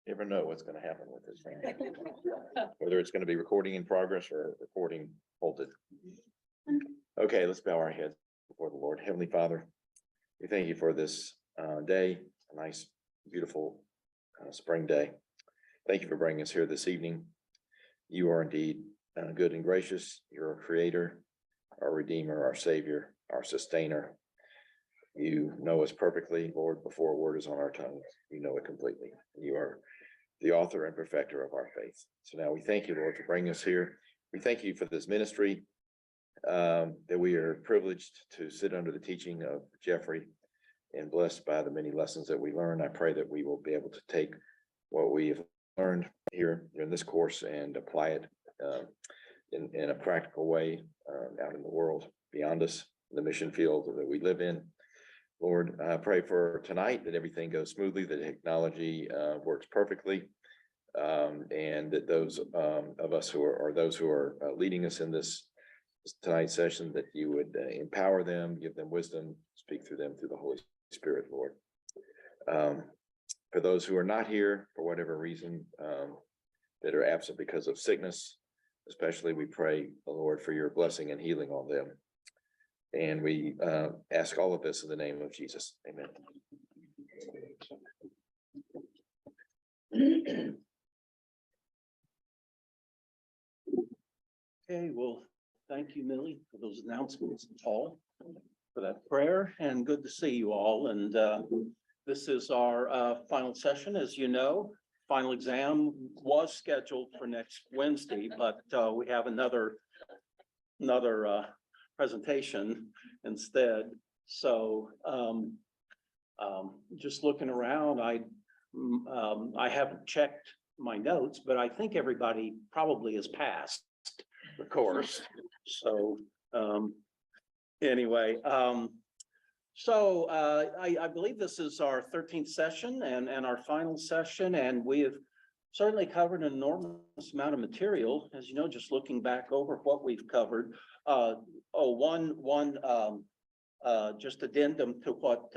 You never know what's gonna happen with this thing. Whether it's gonna be recording in progress or recording halted. Okay, let's bow our heads before the Lord. Heavenly Father, we thank you for this day, a nice, beautiful spring day. Thank you for bringing us here this evening. You are indeed good and gracious. You're our creator, our redeemer, our savior, our sustainer. You know us perfectly, Lord, before a word is on our tongue. You know it completely. You are the author and perfecter of our faith. So now we thank you, Lord, for bringing us here. We thank you for this ministry, that we are privileged to sit under the teaching of Jeffrey and blessed by the many lessons that we learn. I pray that we will be able to take what we have learned here in this course and apply it in a practical way out in the world beyond us, the mission field that we live in. Lord, I pray for tonight that everything goes smoothly, that technology works perfectly, and that those of us who are those who are leading us in this tonight's session, that you would empower them, give them wisdom, speak through them through the Holy Spirit, Lord. For those who are not here for whatever reason, that are absent because of sickness, especially, we pray, Lord, for your blessing and healing on them. And we ask all of this in the name of Jesus. Amen. Okay, well, thank you, Millie, for those announcements, and Paul, for that prayer, and good to see you all. And this is our final session. As you know, final exam was scheduled for next Wednesday, but we have another presentation instead. So just looking around, I haven't checked my notes, but I think everybody probably has passed the course. So anyway, so I believe this is our 13th session and our final session, and we have certainly covered an enormous amount of material, as you know, just looking back over what we've covered. Just addendum to what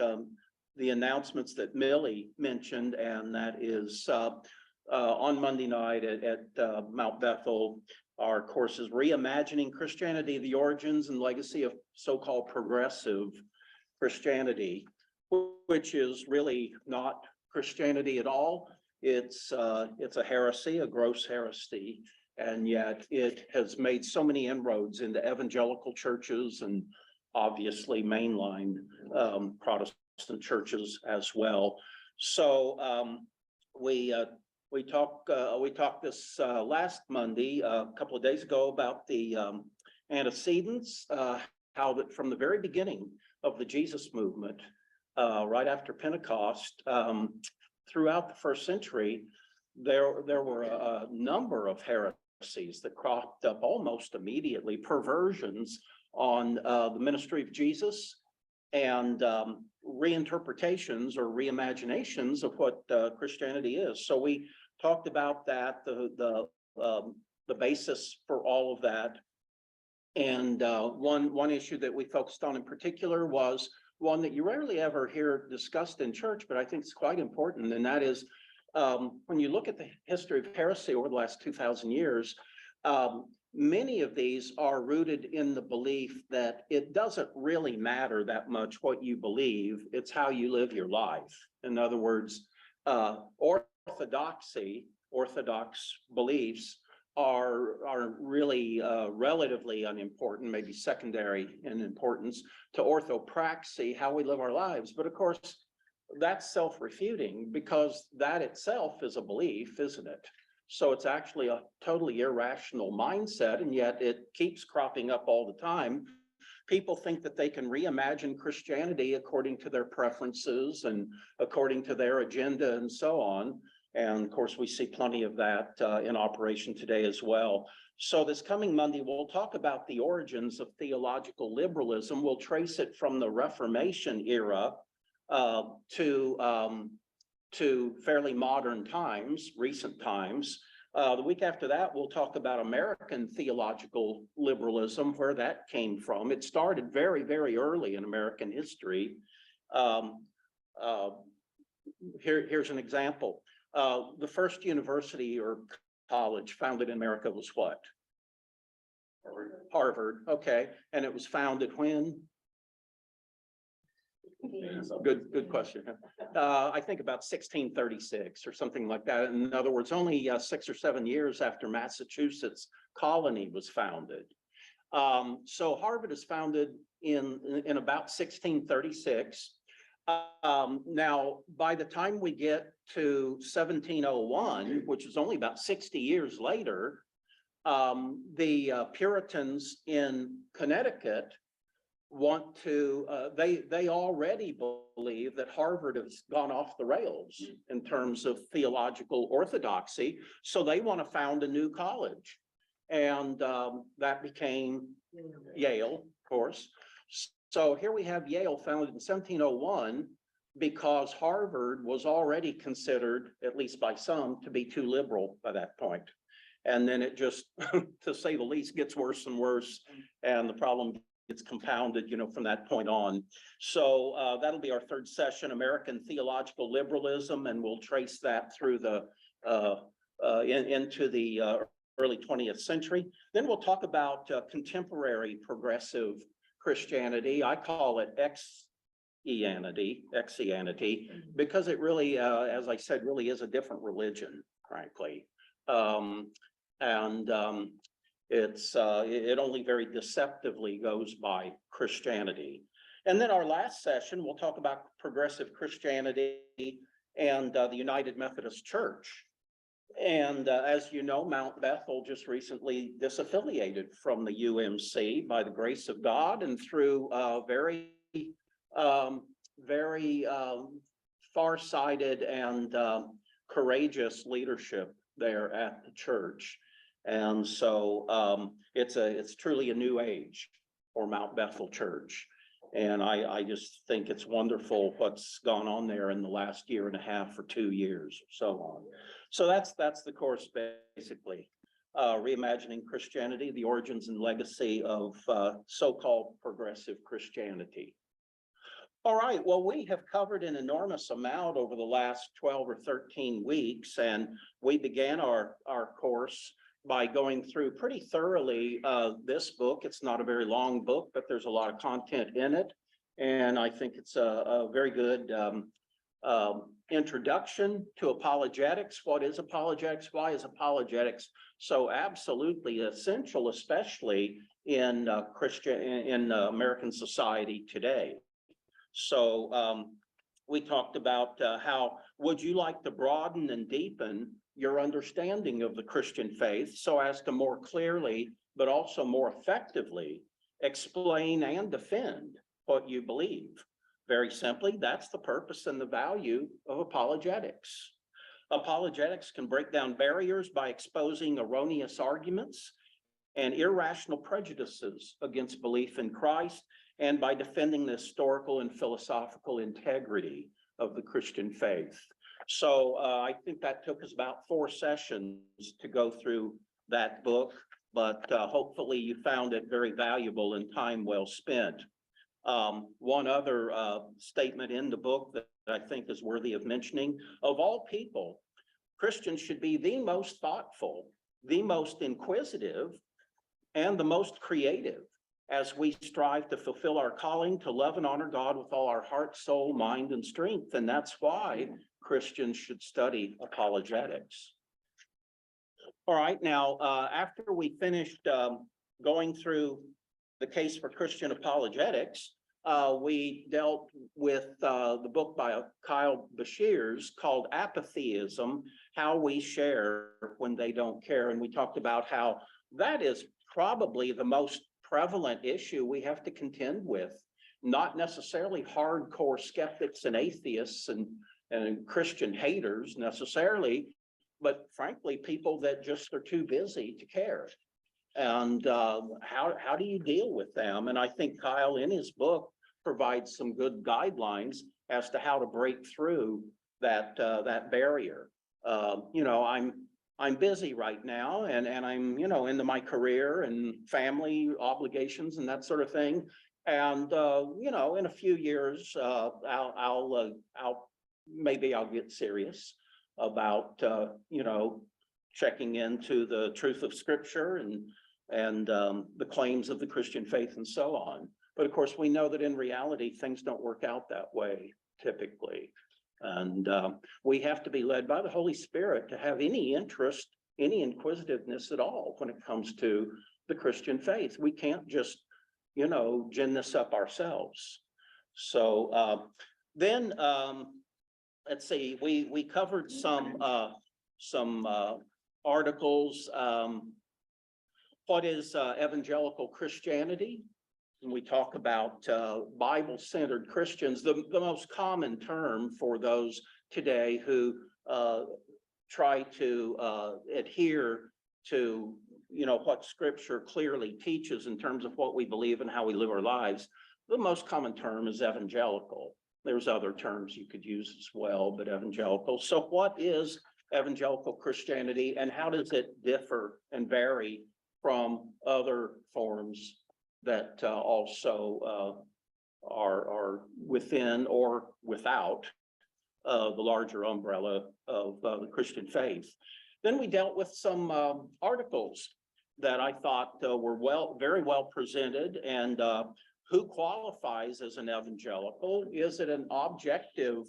the announcements that Millie mentioned, and that is on Monday night at Mount Bethel, our course is Reimagining Christianity, the Origins and Legacy of So-Called Progressive Christianity, which is really not Christianity at all. It's a heresy, a gross heresy, and yet it has made so many inroads into evangelical churches and obviously mainline Protestant churches as well. So we talked this last Monday, a couple of days ago, about the antecedents, how that from the very beginning of the Jesus movement, right after Pentecost, throughout the first century, there were a number of heresies that cropped up almost immediately, perversions on the ministry of Jesus, and reinterpretations or reimaginations of what Christianity is. So we talked about that, the basis for all of that. And one issue that we focused on in particular was one that you rarely ever hear discussed in church, but I think it's quite important. And that is, when you look at the history of heresy over the last 2,000 years, many of these are rooted in the belief that it doesn't really matter that much what you believe, it's how you live your life. In other words, orthodox beliefs are really relatively unimportant, maybe secondary in importance to orthopraxy, how we live our lives. But of course, that's self-refuting, because that itself is a belief, isn't it? So it's actually a totally irrational mindset, and yet it keeps cropping up all the time. People think that they can reimagine Christianity according to their preferences and according to their agenda and so on. And of course, we see plenty of that in operation today as well. So this coming Monday, we'll talk about the origins of theological liberalism. We'll trace it from the Reformation era to fairly modern times, recent times. The week after that, we'll talk about American theological liberalism, where that came from. It started very, very early in American history. Here's an example. The first university or college founded in America was what? Harvard, okay, and it was founded when? Good question. I think about 1636 or something like that. In other words, only 6 or 7 years after Massachusetts colony was founded. So Harvard is founded in about 1636. Now, by the time we get to 1701, which is only about 60 years later, the Puritans in Connecticut want to, they already believe that Harvard has gone off the rails in terms of theological orthodoxy. So they want to found a new college. And that became Yale, of course. So here we have Yale founded in 1701 because Harvard was already considered, at least by some, to be too liberal by that point. And then it just, to say the least, gets worse and worse. And the problem gets compounded, from that point on. So that'll be our third session, American Theological Liberalism, and we'll trace that through the into the early 20th century. Then we'll talk about contemporary progressive Christianity. I call it X-ianity, because it really, as I said, really is a different religion, frankly. It only very deceptively goes by Christianity. And then our last session, we'll talk about progressive Christianity and the United Methodist Church. And as you know, Mount Bethel just recently disaffiliated from the UMC by the grace of God and through very far-sighted and courageous leadership there at the church. And so it's truly a new age for Mount Bethel Church. And I just think it's wonderful what's gone on there in the last year and a half or 2 years, so on. So that's the course, basically. Reimagining Christianity, the origins and legacy of so-called progressive Christianity. All right, well, we have covered an enormous amount over the last 12 or 13 weeks, and we began our course by going through pretty thoroughly this book. It's not a very long book, but there's a lot of content in it. And I think it's a very good introduction to apologetics. What is apologetics? Why is apologetics so absolutely essential, especially in American society today? So we talked about how would you like to broaden and deepen your understanding of the Christian faith so as to more clearly, but also more effectively, explain and defend what you believe. Very simply, that's the purpose and the value of apologetics. Apologetics can break down barriers by exposing erroneous arguments and irrational prejudices against belief in Christ, and by defending the historical and philosophical integrity of the Christian faith. So I think that took us about 4 sessions to go through that book, but hopefully you found it very valuable and time well spent. One other statement in the book that I think is worthy of mentioning: of all people, Christians should be the most thoughtful, the most inquisitive, and the most creative as we strive to fulfill our calling to love and honor God with all our heart, soul, mind, and strength. And that's why Christians should study apologetics. All right, now, after we finished going through the case for Christian apologetics, we dealt with the book by Kyle Bashir's called Apatheism, How We Share When They Don't Care. And we talked about how that is probably the most prevalent issue we have to contend with, not necessarily hardcore skeptics and atheists and Christian haters necessarily, but frankly, people that just are too busy to care. And how do you deal with them? And I think Kyle, in his book, provides some good guidelines as to how to break through that barrier. I'm busy right now, and I'm into my career and family obligations and that sort of thing. And in a few years, maybe I'll get serious. about, checking into the truth of Scripture and the claims of the Christian faith and so on. But of course, we know that in reality, things don't work out that way typically. And we have to be led by the Holy Spirit to have any interest, any inquisitiveness at all when it comes to the Christian faith. We can't just, gin this up ourselves. So then let's see, we covered some articles. What is evangelical Christianity? And we talk about Bible-centered Christians. The most common term for those today who try to adhere to, what Scripture clearly teaches in terms of what we believe and how we live our lives. The most common term is evangelical. There's other terms you could use as well, but evangelical. So what is evangelical Christianity, and how does it differ and vary from other forms that also are within or without the larger umbrella of the Christian faith? Then we dealt with some articles that I thought were very well presented, and who qualifies as an evangelical? Is it an objective?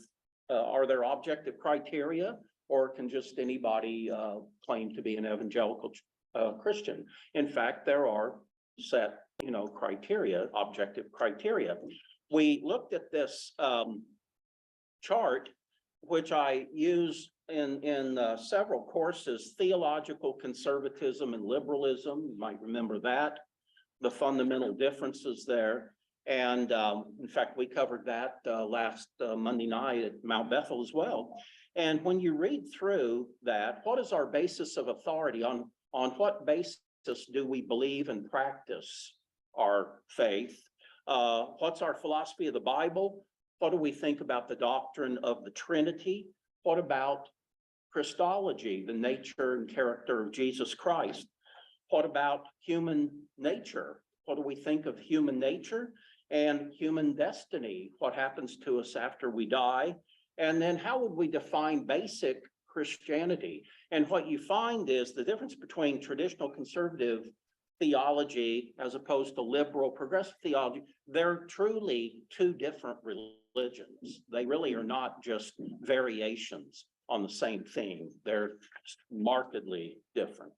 Are there objective criteria, or can just anybody claim to be an evangelical Christian? In fact, there are set, criteria, objective criteria. We looked at this chart, which I use in several courses: theological conservatism and liberalism. You might remember that, the fundamental differences there. And in fact, we covered that last Monday night at Mount Bethel as well. And when you read through that, what is our basis of authority? On what basis do we believe and practice our faith? What's our philosophy of the Bible? What do we think about the doctrine of the Trinity? What about Christology, the nature and character of Jesus Christ? What about human nature? What do we think of human nature and human destiny? What happens to us after we die? And then how would we define basic Christianity? And what you find is the difference between traditional conservative theology as opposed to liberal progressive theology. They're truly two different religions. They really are not just variations on the same theme. They're markedly different.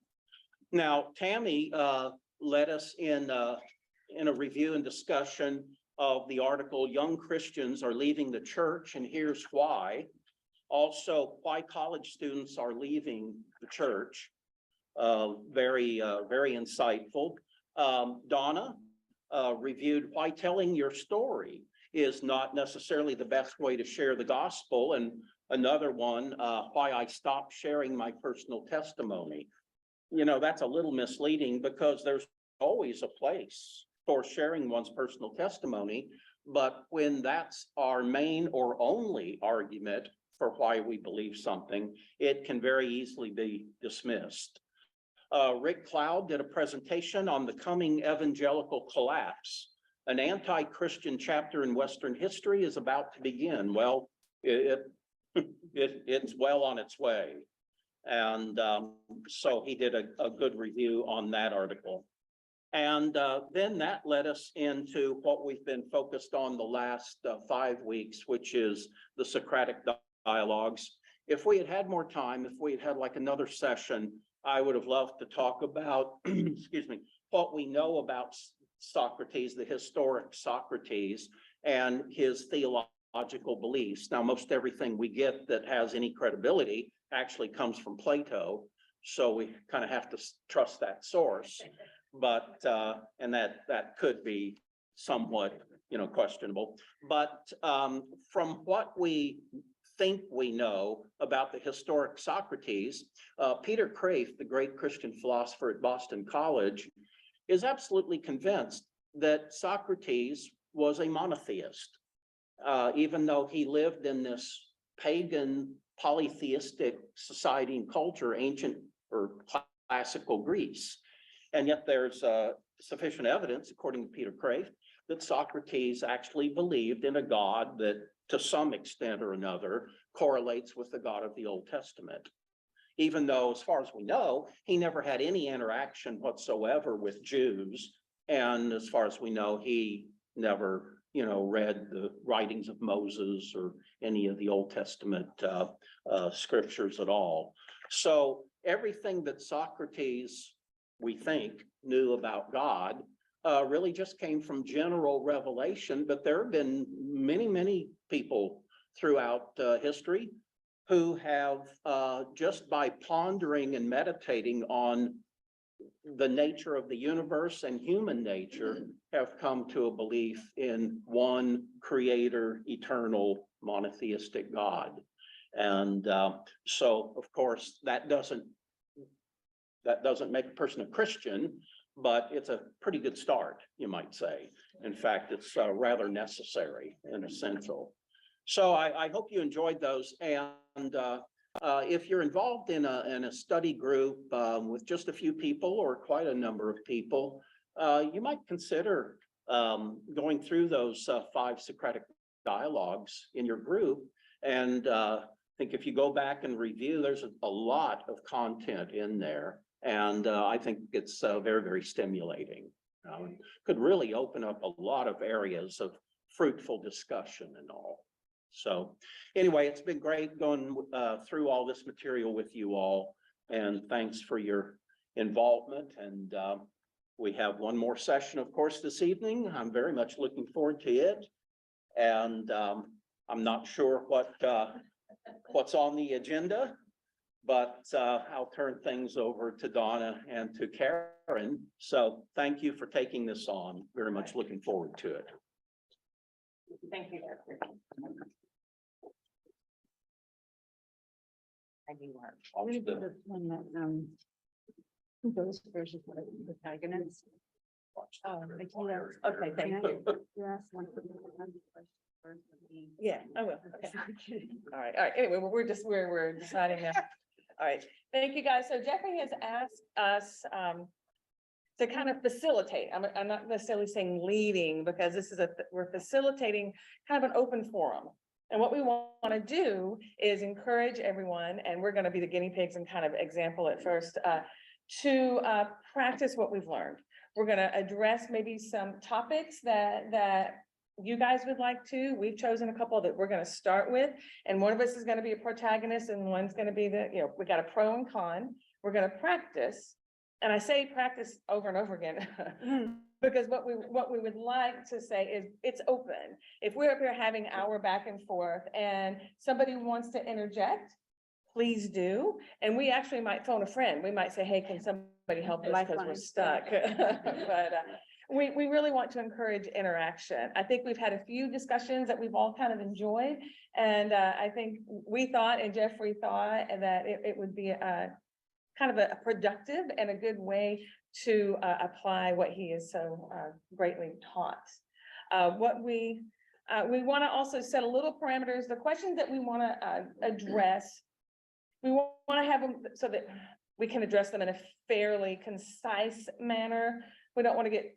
Now, Tammy led us in a review and discussion of the article, Young Christians Are Leaving the Church, and Here's Why. Also, why college students are leaving the church. Very insightful. Donna reviewed why telling your story is not necessarily the best way to share the gospel. And another one, why I stopped sharing my personal testimony. That's a little misleading, because there's always a place for sharing one's personal testimony. But when that's our main or only argument for why we believe something, it can very easily be dismissed. Rick Cloud did a presentation on the coming evangelical collapse. An anti-Christian chapter in Western history is about to begin. Well, it's well on its way. And so he did a good review on that article. And then that led us into what we've been focused on the last 5 weeks, which is the Socratic dialogues. If we had had more time, if we had had like another session, I would have loved to talk about, excuse me, what we know about Socrates, the historic Socrates, and his theological beliefs. Now, most everything we get that has any credibility actually comes from Plato, so we kind of have to trust that source. But and that could be somewhat, questionable. But from what we think we know about the historic Socrates, Peter Kreeft, the great Christian philosopher at Boston College, is absolutely convinced that Socrates was a monotheist, even though he lived in this pagan polytheistic society and culture, ancient or classical Greece. And yet there's sufficient evidence, according to Peter Kreeft, that Socrates actually believed in a God that to some extent or another correlates with the God of the Old Testament. Even though, as far as we know, he never had any interaction whatsoever with Jews. And as far as we know, he never, read the writings of Moses or any of the Old Testament scriptures at all. So everything that Socrates, we think, knew about God really just came from general revelation. But there have been many, many people throughout history who have just by pondering and meditating on the nature of the universe and human nature have come to a belief in one creator, eternal, monotheistic God. And so, of course, that doesn't make a person a Christian, but it's a pretty good start, you might say. In fact, it's rather necessary and essential. So I hope you enjoyed those. And if you're involved in a study group with just a few people or quite a number of people, you might consider going through those 5 Socratic dialogues in your group. And I think if you go back and review, there's a lot of content in there. And I think it's very, very stimulating. Could really open up a lot of areas of fruitful discussion and all. So anyway, it's been great going through all this material with you all, and thanks for your involvement. And we have one more session, of course, this evening. I'm very much looking forward to it. And I'm not sure what's on the agenda, but I'll turn things over to Donna and to Karen. So thank you for taking this on. Very much looking forward to it. Thank you. I do want. Watch the- One that, those versions of the protagonists. watch Oh, the- okay, thank you. Yes, one. Yeah, I will. Okay. All right. Anyway, we're deciding now. All right. Thank you, guys. So Jeffrey has asked us to kind of facilitate. I'm not necessarily saying leading, because this is we're facilitating kind of an open forum. And what we want to do is encourage everyone, and we're going to be the guinea pigs and kind of example at first, to practice what we've learned. We're going to address maybe some topics that you guys would like to. We've chosen a couple that we're going to start with, and one of us is going to be a protagonist, and one's going to be we got a pro and con. We're going to practice, and I say practice over and over again. Because what we would like to say is it's open. If we're up here having our back and forth and somebody wants to interject, please do. And we actually might phone a friend. We might say, hey, can somebody help us because we're stuck? But we really want to encourage interaction. I think we've had a few discussions that we've all kind of enjoyed. And I think we thought, and Jeffrey thought, that it would be kind of a productive and a good way to apply what he is so greatly taught. What we want to also set a little parameters, the questions that we want to address, we want to have them so that we can address them in a fairly concise manner. We don't want to get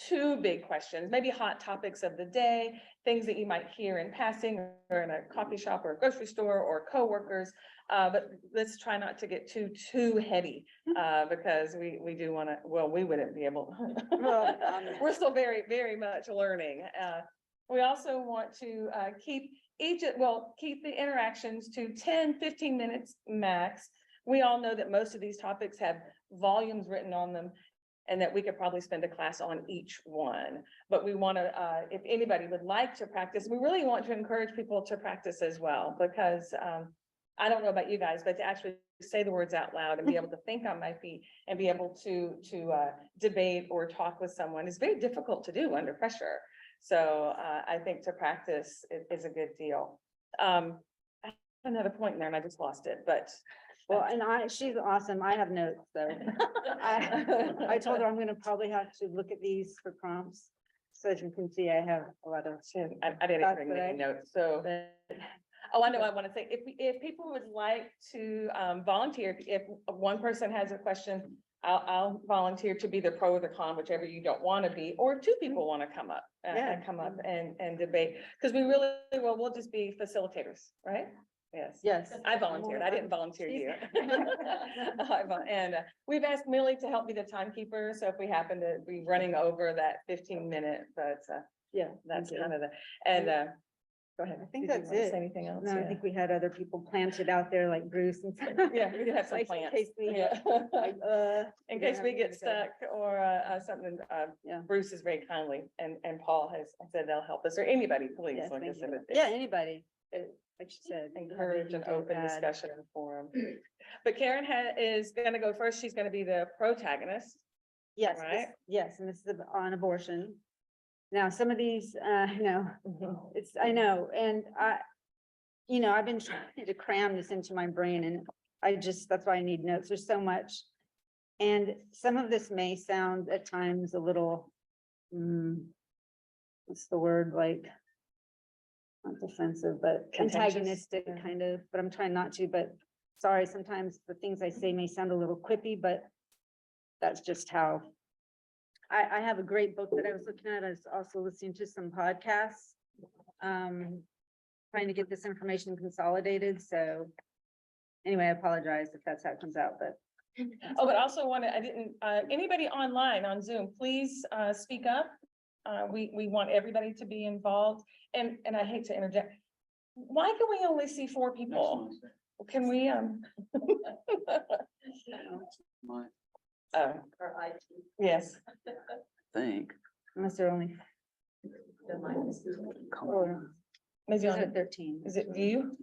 too big questions, maybe hot topics of the day, things that you might hear in passing or in a coffee shop or a grocery store or coworkers. But let's try not to get too heady because we do want to, well, we wouldn't be able. We're still very, very much learning. We also want to keep the interactions to 10-15 minutes max. We all know that most of these topics have volumes written on them, and that we could probably spend a class on each one. But we want to, if anybody would like to practice, we really want to encourage people to practice as well, because I don't know about you guys, but to actually say the words out loud and be able to think on my feet and be able to debate or talk with someone is very difficult to do under pressure. So I think to practice is a good deal. I have another point in there and I just lost it, but. Well, and she's awesome. I have notes, so I told her I'm gonna probably have to look at these for prompts. So as you can see, I have a lot of. I didn't bring any notes, so. Oh, I know, I want to say, if people would like to volunteer, if one person has a question I'll volunteer to be the pro or the con, whichever you don't want to be, or two people want to come up Yeah. and come up and debate. Because we really, well, we'll just be facilitators, right? Yes. Yes. I volunteered. I didn't volunteer you. She's- And we've asked Millie to help be the timekeeper. So if we happen to be running over that 15-minute, but Yeah. that's thank you. kind of the, and go ahead. I think Did you that's wanna it. Say anything else? No, I Yeah. think we had other people planted out there like Bruce and stuff. Yeah, we did have some Like, in plants. case we- Yeah. In we don't case have we get anywhere to go. stuck or something, Yeah. Bruce is very kindly and Paul has said they'll help us, or anybody, please. Yes, like I thank said, you. it- Yeah, anybody, like you said. Encourage an anything to open add. discussion and forum. But Karen is gonna go first. She's gonna be the protagonist. Yes, Right? yes, and this is on abortion. Now, some of these, I know, and I've been trying to cram this into my brain and that's why I need notes. There's so much. And some of this may sound at times a little, what's the word, like, not defensive, but Contentious, antagonistic yeah. kind of, but I'm trying not to, but sorry, sometimes the things I say may sound a little quippy, but that's just how. I have a great book that I was looking at. I was also listening to some podcasts. Trying to get this information consolidated, so. Anyway, I apologize if that's how it comes out, but. Oh, but also anybody online on Zoom, please speak up. We want everybody to be involved and I hate to interject. Why can we only see 4 people? Can we, Oh, yes. Think. Unless they're only. Or, Maybe is on, it 13? is it view?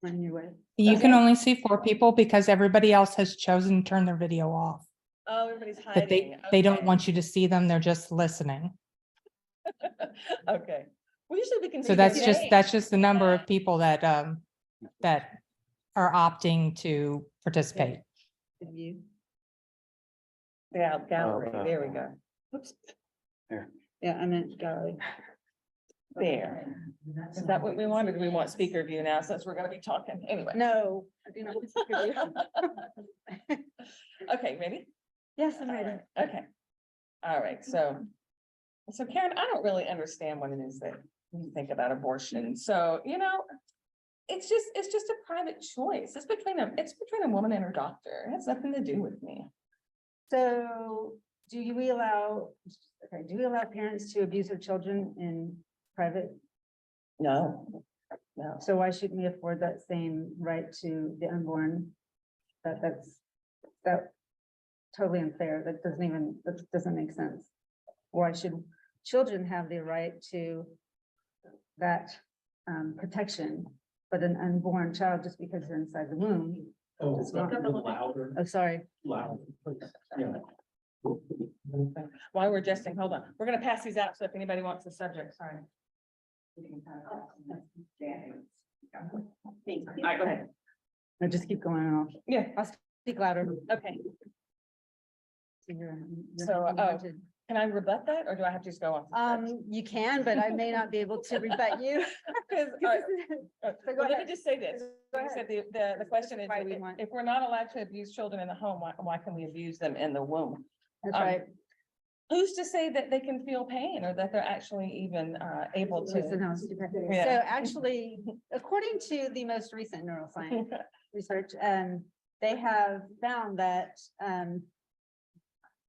On your way. You can Okay. only see 4 people because everybody else has chosen to turn their video off. Oh, everybody's hiding. But they don't Okay. want you to see them. They're just listening. Okay. Well, usually we can. So see their that's names. just the number of people that are opting to participate. Did you? Yeah, gallery, Oh, there we go. Oops, Yeah, I meant gallery. there. Is that what we wanted? We want speaker view now, since we're gonna be talking anyway. No, I do not. want to forget you. Okay, ready? Yes, I'm ready. Okay. All right, so Karen, I don't really understand what it is that you think about abortion. So, it's just a private choice. It's between a woman and her doctor. It has nothing to do with me. So do we allow parents to abuse their children in private? No, no. So why shouldn't we afford that same right to the unborn? That's totally unfair. That doesn't make sense. Why should children have the right to that protection, but an unborn child, just because they're inside the womb? Oh, It's not- louder, Oh, sorry. loud. Yeah. While we're adjusting, hold on. We're gonna pass these out, so if anybody wants the subject, sorry. All right, go ahead. No, just keep going on. Yeah, I'll speak louder. okay. You're So, unwanted. Can I rebut that, or do I have to just go on? You can, but I may not be able to rebut you. So So go let me ahead. just say this. Like I said, the question is, why we want- if we're not allowed to abuse children in the home, why can we abuse them in the womb? That's Um, right. Who's to say that they can feel pain or that they're actually even able Listen, to? how stupid. Yeah. So actually, according to the most recent neuroscience research, they have found that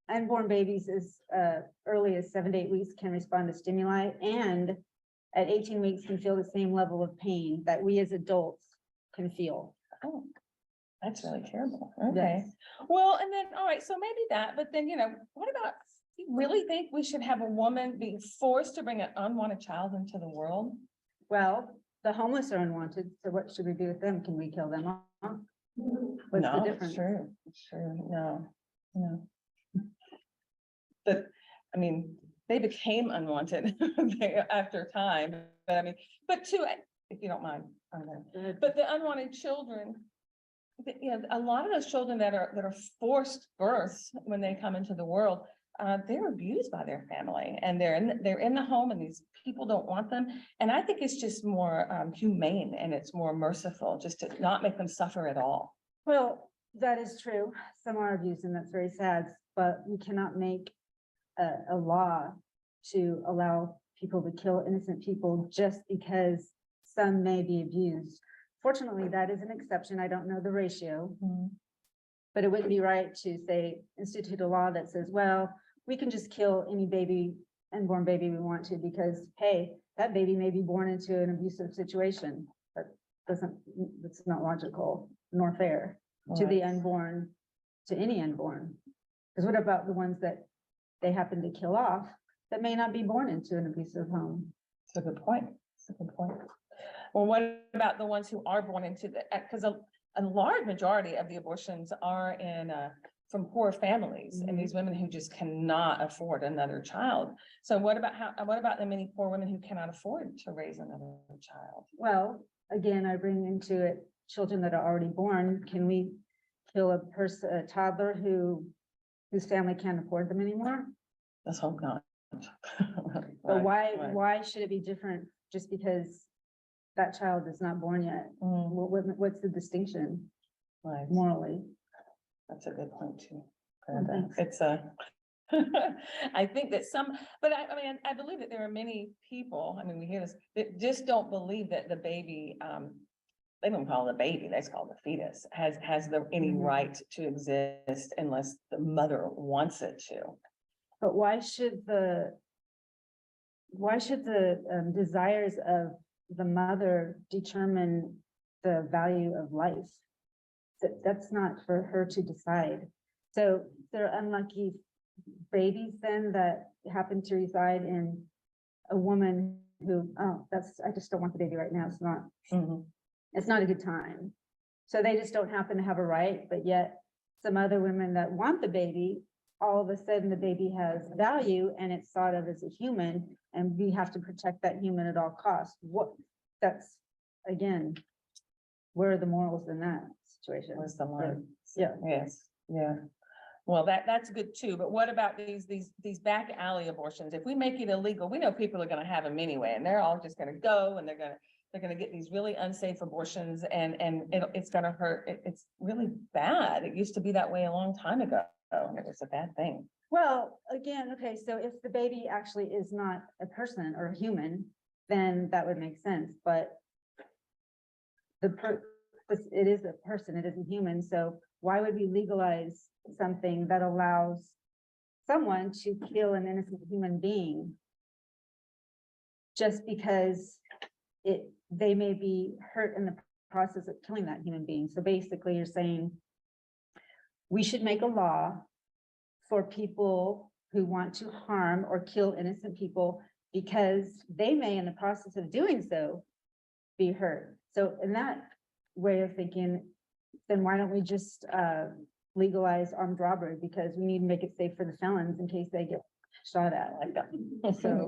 unborn babies as early as 7 to 8 weeks can respond to stimuli, and at 18 weeks can feel the same level of pain that we as adults can feel. Oh, that's really terrible. Okay. Well, and then, all right, so maybe that, but then, what about, you really think we should have a woman being forced to bring an unwanted child into the world? Well, the homeless are unwanted, so what should we do with them? Can we kill them off? What's the No, difference? Sure, no. But, I mean, they became unwanted after time, but two, if you don't mind, I'm gonna. Good. But the unwanted children, a lot of those children that are forced births when they come into the world, they're abused by their family and they're in the home and these people don't want them. And I think it's just more humane and it's more merciful just to not make them suffer at all. Well, that is true. Some are abused and that's very sad, but we cannot make a law to allow people to kill innocent people just because some may be abused. Fortunately, that is an exception. I don't know the ratio. But it wouldn't be right to say, institute a law that says, well, we can just kill any baby, unborn baby we want to, because, hey, that baby may be born into an abusive situation. That doesn't, that's not logical nor fair to the unborn, to any unborn. Because what about the ones that they happen to kill off that may not be born into an abusive home? That's a good point. That's a good point. Well, what about the ones who are born into the, because a large majority of the abortions are in, from poor families and these women who just cannot afford another child. So what about the many poor women who cannot afford to raise another child? Well, again, I bring into it children that are already born. Can we kill a toddler whose family can't afford them anymore? Let's hope not. But Right. why should it be different just because that child is not born yet? What's the distinction Right. morally? That's a good point too. Thanks. It's I think that but I mean, I believe that there are many people, I mean, we hear this, that just don't believe that the baby, they don't call it a baby, they call it a fetus, has any right to exist unless the mother wants it to. But why should the desires of the mother determine the value of life? That's not for her to decide. So there are unlucky babies then that happen to reside in a woman who, I just don't want the baby right now. It's not a good time. So they just don't happen to have a right, but yet some other women that want the baby, all of a sudden the baby has value and it's thought of as a human and we have to protect that human at all costs. That's, again, where are the morals in that situation? Where's the line? Yeah. Yes, yeah. Well, that's good too, but what about these back alley abortions? If we make it illegal, we know people are gonna have them anyway, and they're all just gonna go and they're gonna get these really unsafe abortions and it's gonna hurt. It's really bad. It used to be that way a long time ago, and it was a bad thing. Well, again, okay, so if the baby actually is not a person or a human, then that would make sense, but it is a person, it isn't human, so why would we legalize something that allows someone to kill an innocent human being just because they may be hurt in the process of killing that human being? So basically you're saying we should make a law for people who want to harm or kill innocent people because they may in the process of doing so be hurt. So in that way of thinking, then why don't we just legalize armed robbery, because we need to make it safe for the felons in case they get shot at like that. So,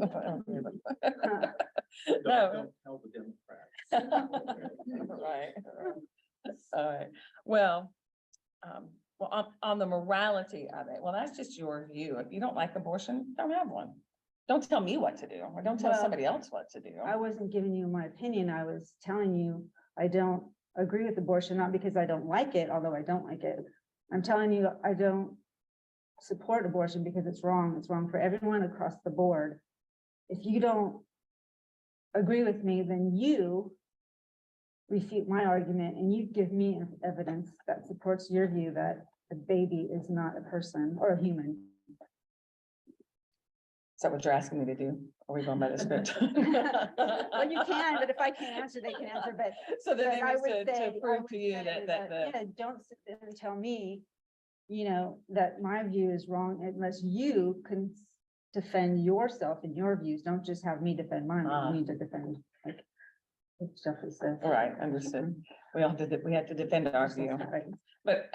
No. Tell the Democrats. Right. All right, well, on the morality of it, well, that's just your view. If you don't like abortion, don't have one. Don't tell me what to do, or don't tell Well, somebody else what to do. I wasn't giving you my opinion. I was telling you, I don't agree with abortion, not because I don't like it, although I don't like it. I'm telling you, I don't support abortion because it's wrong. It's wrong for everyone across the board. If you don't agree with me, then you refute my argument and you give me evidence that supports your view that a baby is not a person or a human. Is that what you're asking me to do? Are we going by the script? Well, you can, but if I can't answer, they can answer, but. So the but thing I is would to say- I prove would to you say that Yeah, don't sit there and tell me, that my view is wrong unless you can defend yourself and your views. Don't just have me defend mine. Ah. You need to defend, like, what Jeffrey says. All right, understood. We have to defend our view. Right. But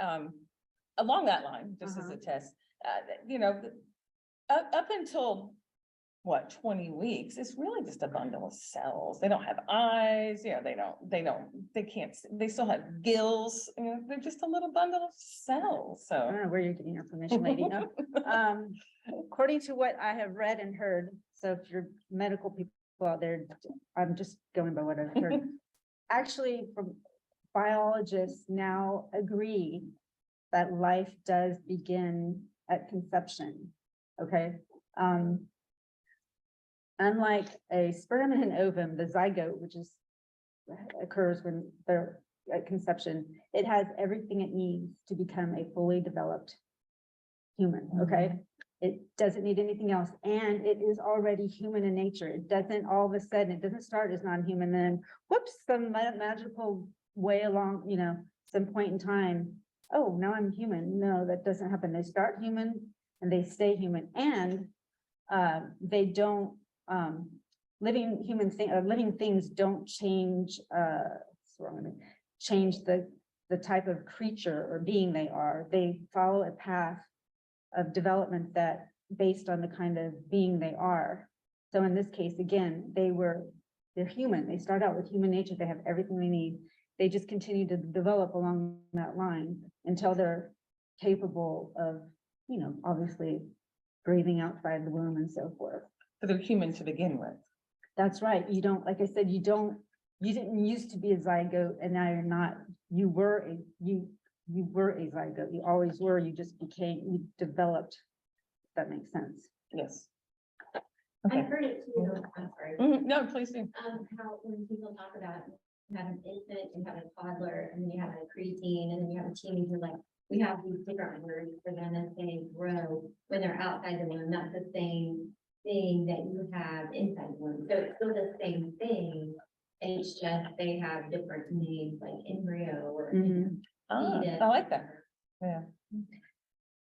along that line, just as a test, up until what, 20 weeks, it's really just a bundle of cells. They don't have eyes, they can't, they still have gills, they're just a little bundle of cells, I so. don't know where you're getting your information, lady. No. According to what I have read and heard, so if you're medical people out there, I'm just going by what I've heard. Actually, from biologists now agree that life does begin at conception, okay? Unlike a sperm and an ovum, the zygote, which is occurs when they're at conception, it has everything it needs to become a fully developed human, okay? It doesn't need anything else, and it is already human in nature. It doesn't all of a sudden, it doesn't start as non-human, then whoops, some magical way along, some point in time, oh, now I'm human. No, that doesn't happen. They start human and they stay human, and they don't, living things don't change, change the type of creature or being they are. They follow a path of development that based on the kind of being they are. So in this case, again, they're human. They start out with human nature. They have everything they need. They just continue to develop along that line until they're capable of, obviously breathing outside the womb and so forth. So they're human to begin with. That's right. You don't, like I said, you didn't used to be a zygote and now you're not. You were a zygote. You always were. You just you developed. If that makes sense. Yes. I Okay. heard it too, I'm sorry, No, please do. how when people talk about you have an infant, you have a toddler, and then you have a preteen, and then you have a teenager, like, we have these different words for them as they grow when they're outside the womb, not the same thing that you have inside the womb. So it's still the same thing, it's just they have different names, like embryo or. I like that. Yeah.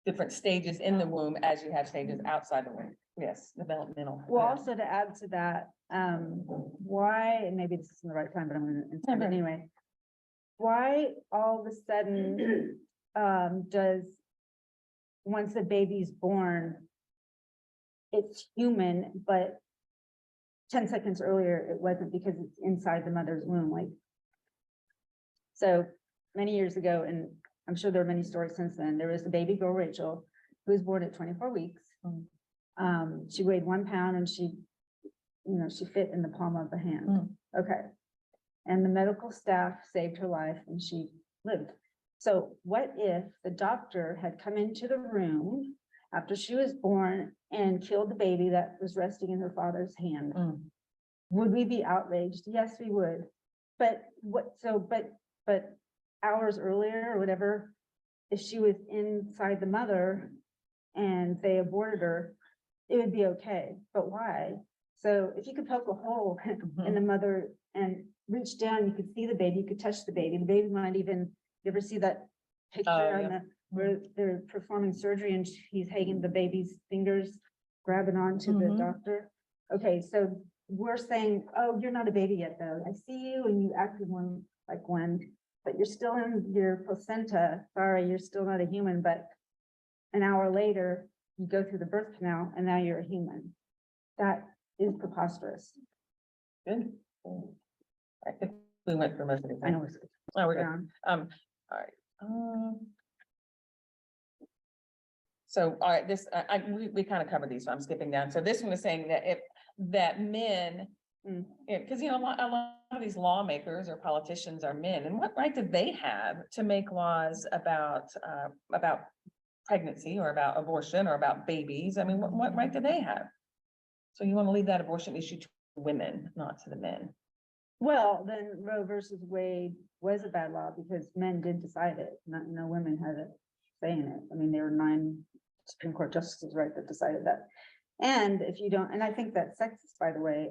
Different stages in the womb as you have stages outside the womb. Yes, developmental. Well, also to add to that, why, and maybe this isn't the right time, but I'm gonna, Mhm. anyway. Why all of a sudden, once the baby's born, it's human, but 10 seconds earlier, it wasn't because it's inside the mother's womb, like. So many years ago, and I'm sure there are many stories since then, there was a baby girl, Rachel, who was born at 24 weeks. She weighed 1 pound and she fit in the palm of the hand. Okay. And the medical staff saved her life and she lived. So what if the doctor had come into the room after she was born and killed the baby that was resting in her father's hand? Would we be outraged? Yes, we would. But but hours earlier or whatever, if she was inside the mother and they aborted her, it would be okay. But why? So if you could poke a hole in the mother and reach down, you could see the baby, you could touch the baby might even, you ever see that picture on yeah. where they're performing surgery and he's hanging the baby's fingers, grabbing onto the doctor? Okay, so we're saying, oh, you're not a baby yet though. I see you and you acted like one, but you're still in your placenta. Sorry, you're still not a human, but an hour later, you go through the birth canal and now you're a human. That is preposterous. Good. I think we went through most of the I time. know. Oh, we're good. All right. So, all right, we kind of covered these, so I'm skipping down. So this one is saying that that men, because, a lot of these lawmakers or politicians are men, and what right do they have to make laws about pregnancy or about abortion or about babies? I mean, what right do they have? So you want to leave that abortion issue to women, not to the men? Well, then Roe versus Wade was a bad law because men did decide it. No women had a say in it. I mean, there were 9 Supreme Court justices, right, that decided that. And if you don't, and I think that's sexist, by the way,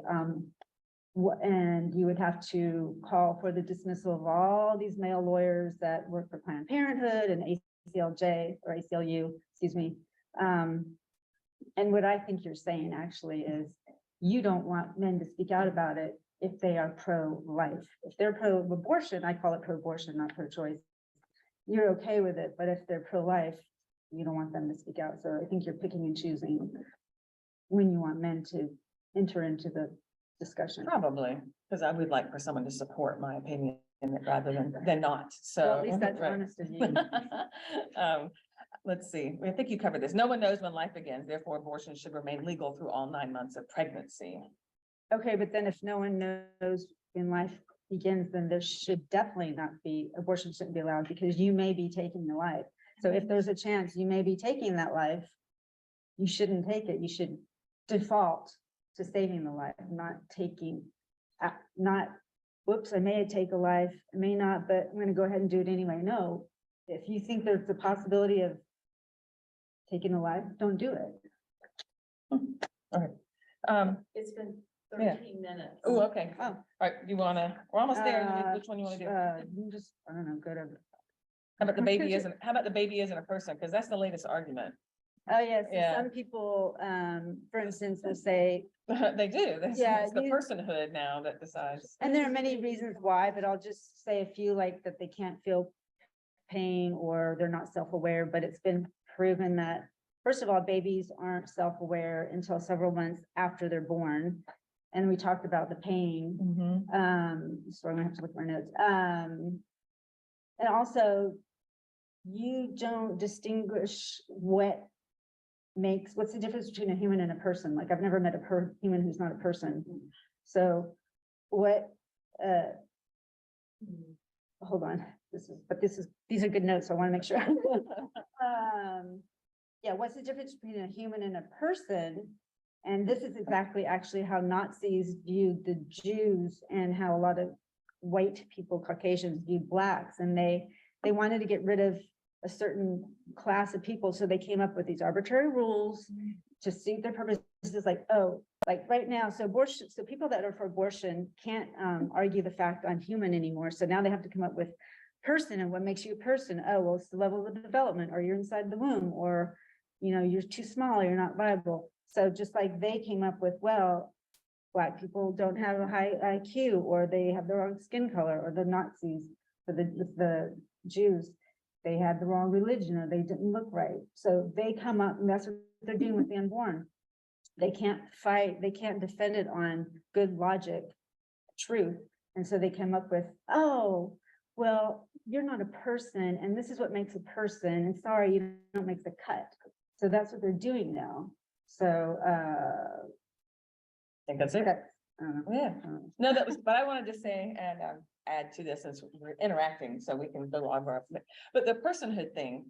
and you would have to call for the dismissal of all these male lawyers that work for Planned Parenthood and ACLJ or ACLU, excuse me. And what I think you're saying actually is you don't want men to speak out about it if they are pro-life. If they're pro-abortion, I call it pro-abortion, not pro-choice. You're okay with it, but if they're pro-life, you don't want them to speak out. So I think you're picking and choosing when you want men to enter into the discussion. Probably, because I would like for someone to support my opinion rather than not, so. Well, at least that's right. honest of you. Let's see, I think you covered this. No one knows when life begins, therefore abortion should remain legal through all 9 months of pregnancy. Okay, but then if no one knows when life begins, then there should definitely not be, abortion shouldn't be allowed because you may be taking the life. So if there's a chance you may be taking that life, you shouldn't take it. You should default to saving the life, not taking, not, whoops, I may take a life, I may not, but I'm gonna go ahead and do it anyway. No, if you think there's the possibility of taking a life, don't do it. It's been Yeah. 13 minutes. Oh, okay. Oh. All right, you wanna, we're almost there. Which one you wanna do? You just, I don't know, go to. How about the baby isn't a person? Because that's the latest argument. Oh, yes, Yeah. some people, for instance, will say, They do. Yeah, It's the you- personhood now that decides. and there are many reasons why, but I'll just say a few, like that they can't feel pain or they're not self-aware, but it's been proven that, first of all, babies aren't self-aware until several months after they're born. And we talked about the pain. So I'm gonna have to look at my notes. And also, you don't distinguish what's the difference between a human and a person? Like, I've never met a human who's not a person. So hold on, these are good notes, so I wanna make sure. Yeah, what's the difference between a human and a person? And this is exactly actually how Nazis viewed the Jews and how a lot of white people, Caucasians, viewed blacks. And they wanted to get rid of a certain class of people. So they came up with these arbitrary rules to suit their purposes, like, oh, like right now, so abortion, so people that are for abortion can't argue the fact on human anymore. So now they have to come up with person and what makes you a person. Oh, well, it's the level of development, or you're inside the womb, or, you're too small, you're not viable. So just like they came up with, well, Black people don't have a high IQ, or they have the wrong skin color, or the Nazis, or the Jews, they had the wrong religion, or they didn't look right. So they come up, and that's what they're doing with the unborn. They can't fight, they can't defend it on good logic, truth. And so they came up with, oh, well, you're not a person, and this is what makes a person, and sorry, you don't make the cut. So that's what they're doing now. So, I think that's it. Yeah. um, No, but I wanted to say and add to this as we're interacting, so we can go on. But the personhood thing,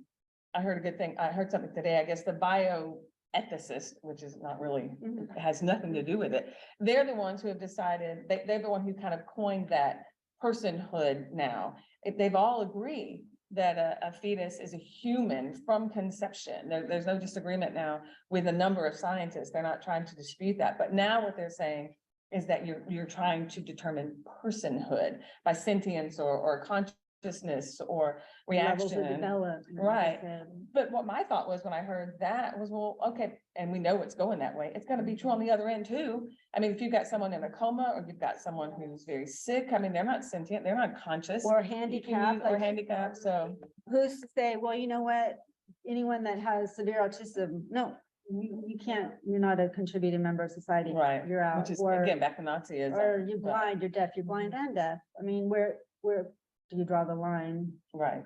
I heard a good thing. I heard something today. I guess the bioethicist, which is not really, has nothing to do with it. They're the ones who have decided, they're the one who kind of coined that personhood now. If they've all agreed that a fetus is a human from conception. There's no disagreement now with a number of scientists. They're not trying to dispute that. But now what they're saying is that you're trying to determine personhood by sentience or consciousness or levels of reaction. development. Right. But what my thought was when I heard that was, well, okay, and we know it's going that way. It's gonna be true on the other end too. I mean, if you've got someone in a coma or you've got someone who's very sick, I mean, they're not sentient, they're not conscious. Or handicapped. Or like, handicapped, so. who's to say, well, you know what, anyone that has severe autism, no, you can't, you're not a contributing member of society. Right, You're out. which is, Or again, back to Nazism. or you're blind, you're deaf, you're blind and deaf. I mean, where do you draw the line? Right,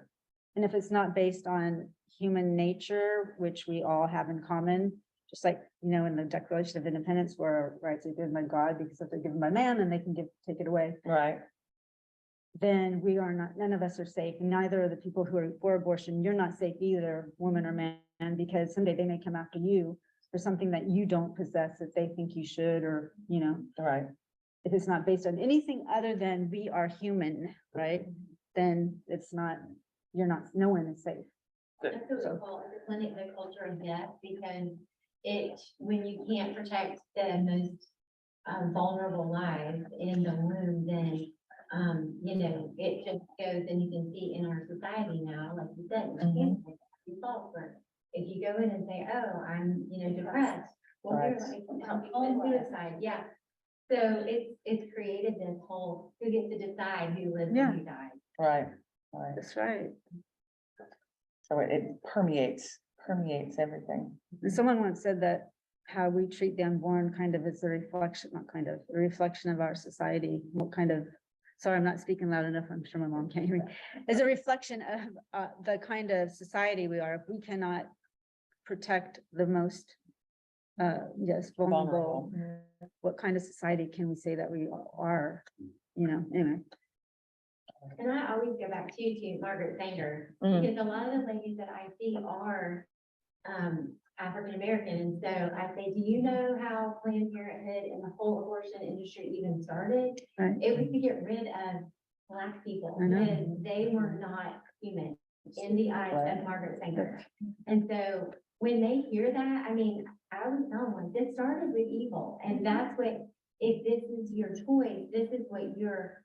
And if it's not based on human nature, which we all have in common, just like, in the Declaration of Independence, where rights are given by God, because if they're given by man, then they can take it away. right, Then we are not, none of us are safe. Neither are the people who are for abortion. You're not safe either, woman or man, because someday they may come after you for something that you don't possess that they think you should, or, right. if it's not based on anything other than we are human, right? Then it's not, no one is safe. Good. That's what we call the clinic, the culture of death, because when you can't protect the most vulnerable lives in the womb, then, it just goes, and you can see in our society now, like you said, if you go in and say, oh, I'm, depressed, well, Right. here's what help you commit suicide, yeah. So it's created this whole, who gets to decide who lives Yeah. and who dies. Right, right. That's right. So it permeates everything. Someone once said that how we treat the unborn kind of is a reflection, a reflection of our society. What kind of, sorry, I'm not speaking loud enough. I'm sure my mom can't hear me. Is a reflection of the kind of society we are. If we cannot protect the most, vulnerable, what kind of society can we say that we are? anyway. And I always go back to Margaret Sanger, Mm. because a lot of the ladies that I see are African American. And so I say, do you know how Planned Parenthood and the whole abortion industry even started? Right. It was to get rid of Black people I know. because they were not human in the eyes of Margaret Sanger. And so when they hear that, I mean, I would tell them, like, this started with evil. And that's what, if this is your choice, this is what you're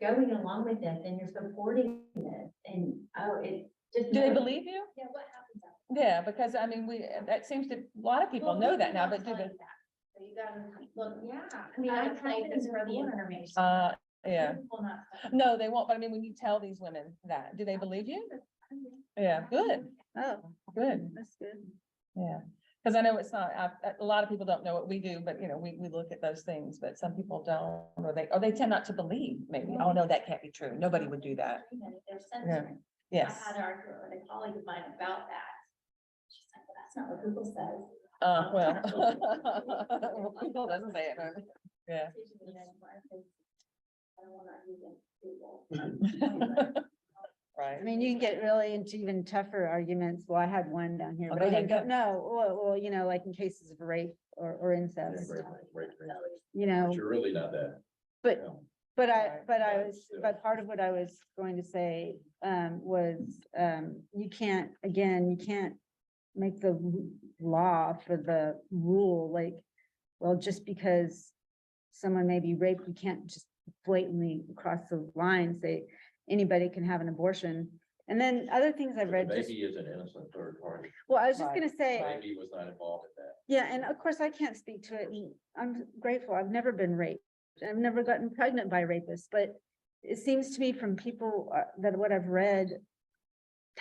going along with this and you're supporting this. And, oh, it's just. Do they believe you? Yeah, what happens after? Yeah, because I mean, that seems to, a lot of people know that now, but do they? So you gotta look, yeah, I mean, I've had this for the information. Yeah, no, they won't, but I mean, when you tell these women that, do they believe you? Yeah, good, Oh, good, that's good. yeah. Because I know it's not, a lot of people don't know what we do, but we look at those things, but some people don't, or they tend not to believe, maybe, oh, no, that can't be true, nobody would do that. They're Yeah, censoring. yes. I had an argument with a colleague of mine about that. She's like, well, that's not what Google says. Well, Google doesn't say it, right? Yeah. I don't wanna use Google. Right. I mean, you can get really into even tougher arguments. Well, I had one down here, Oh, but go I ahead, didn't go, go. no, well, like in cases of rape or incest, Right. But You're really not that. but, no. but Right. but part of what I was going to say, was, you can't make the law for the rule, like, well, just because someone may be raped, you can't just blatantly cross the line, say anybody can have an abortion. And then other things I've read, just, Baby is an innocent third party. well, I was just Right, gonna say, right. Baby was not involved in that. yeah, and of course I can't speak to it, and I'm grateful, I've never been raped. I've never gotten pregnant by rapists, but it seems to me from people that what I've read,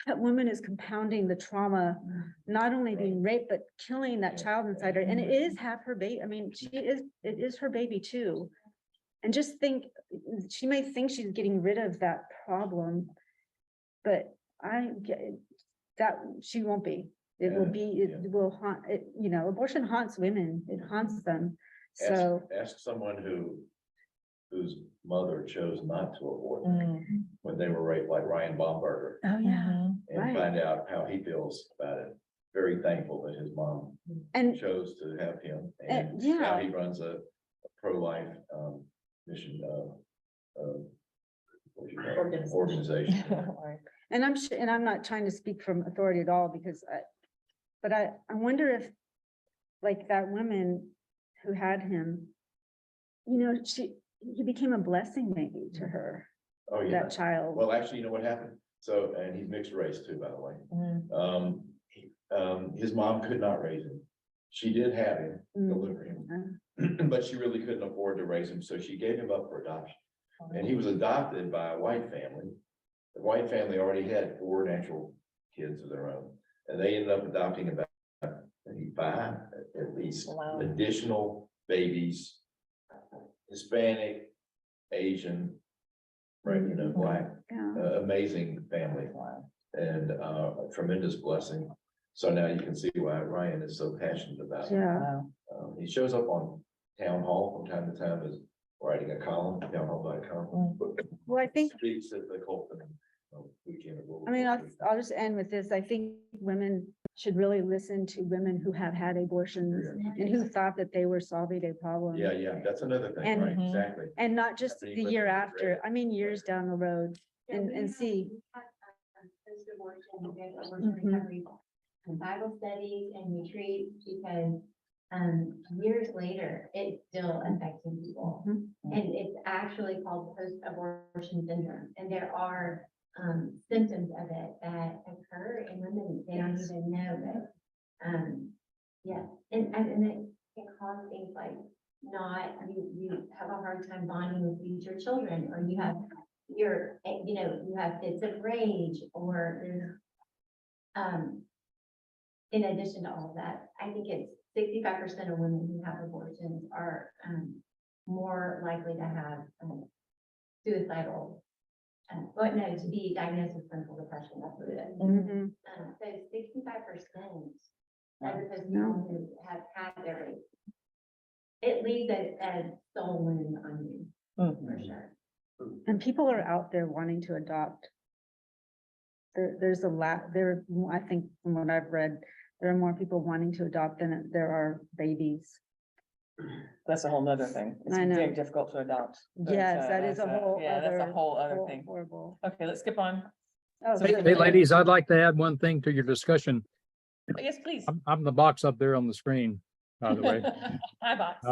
that woman is compounding the trauma, not only being raped, but killing that child inside her, and it is half her baby, I mean, it is her baby too. And just think, she may think she's getting rid of that problem, but I get that she won't be. It will be, it will haunt, it, abortion haunts women, it haunts them. So, Ask someone whose mother chose not to abort Mm. when they were raped, like Ryan Baumberger, oh Mhm. and Right. find out how he feels about it. Very thankful that his mom and, chose to have him, And, and yeah. now he runs a pro-life mission what do you call it? Organization. Right. and I'm not trying to speak from authority at all, because I wonder if, like that woman who had him, he became a blessing maybe to her, Oh, yeah. that child. Well, actually, you know what happened? So, and he's mixed race too, by the way. Mm. His mom could not raise him. She did have him, Mm. deliver him, but she really couldn't afford to raise him, so she gave him up for adoption. And he was adopted by a white family. The white family already had 4 natural kids of their own, and they ended up adopting about 5 at least Wow. additional babies, Hispanic, Asian, right, Black, Yeah. amazing family Wow. and a tremendous blessing. So now you can see why Ryan is so passionate about it. Yeah, Wow. He shows up on town hall from time to time as writing a column, townhall.com. well, I think, Speaks at the Colton weekend. of World I mean, War II. I'll just end with this. I think women should really listen to women who have had abortions and who thought that they were solving a problem. Yeah, that's another thing, And- right, Mhm. exactly. And not just Many the women year have after, read. I mean, years down the road, and see. Bible studies and retreats, because years later, it's still affecting people. Mhm. And it's actually called post-abortion syndrome, and there are symptoms of it that occur in women, they don't even know that. Yeah, and it can cause things like you have a hard time bonding with future children, or you have you have fits of rage, or there's in addition to all of that, I think it's 65% of women who have abortions are more likely to have suicidal, to be diagnosed with clinical depression. That's what it is. Mhm. So 65%, as opposed to No. people who have had their, it leaves a soul wound on you. for sure. And people are out there wanting to adopt. There's a lot, I think from what I've read, there are more people wanting to adopt than there are babies. That's a whole nother thing. It's I know. very difficult to adopt. But, Yes, that is a that's whole yeah, that's a other- whole other thing. Horrible. Okay, let's skip on. Oh, So we can Hey, move- ladies, I'd like to add one thing to your discussion. Yes, please. I'm the box up there on the screen, by the way. Hi, Box.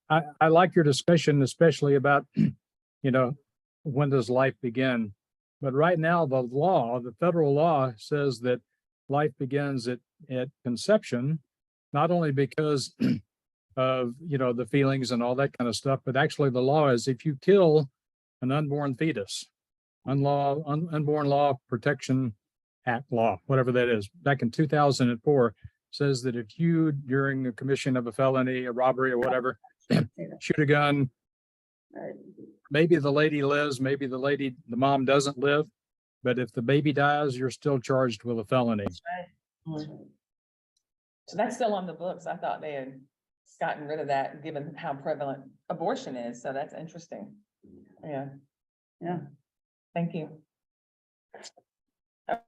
I like your discussion, especially about, when does life begin? But right now, the federal law says that life begins at conception, not only because of, the feelings and all that kind of stuff, but actually the law is if you kill an unborn fetus, Unborn Law Protection Act law, whatever that is, back in 2004, says that if you, during the commission of a felony, a robbery or whatever, shoot a gun, Right. maybe the lady lives, maybe the mom doesn't live, but if the baby dies, you're still charged with a felony. So that's still on the books. I thought they had gotten rid of that, given how prevalent abortion is. So that's interesting. Yeah. Yeah. Thank you.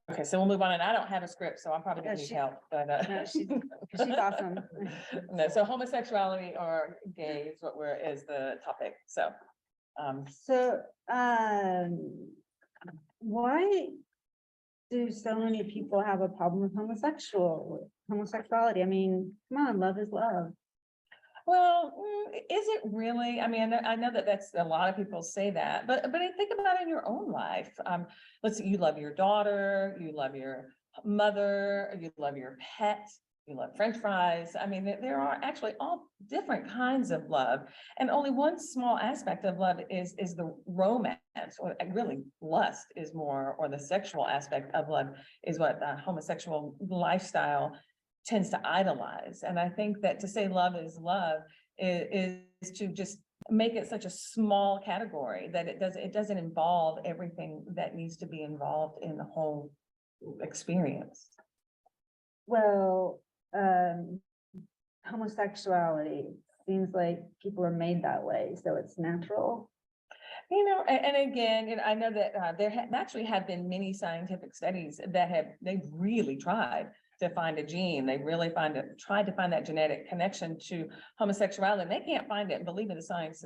Okay, so we'll move on, and I don't have a script, so I'm probably gonna Yeah, need she- help, but. No, she's awesome. No, so homosexuality or gay is is the topic, so. So, why do so many people have a problem with homosexuality? I mean, come on, love is love. Well, is it really? I mean, I know that that's a lot of people say that, but I think about it in your own life. Let's see, you love your daughter, you love your mother, you love your pet, you love French fries. I mean, there are actually all different kinds of love, and only one small aspect of love is the romance, or really lust is more, or the sexual aspect of love is what the homosexual lifestyle tends to idolize. And I think that to say love is love is to just make it such a small category that it doesn't involve everything that needs to be involved in the whole experience. Well, homosexuality seems like people are made that way, so it's natural. And again, I know that there actually have been many scientific studies that they've really tried to find a gene. They really tried to find that genetic connection to homosexuality, and they can't find it. And believe me, science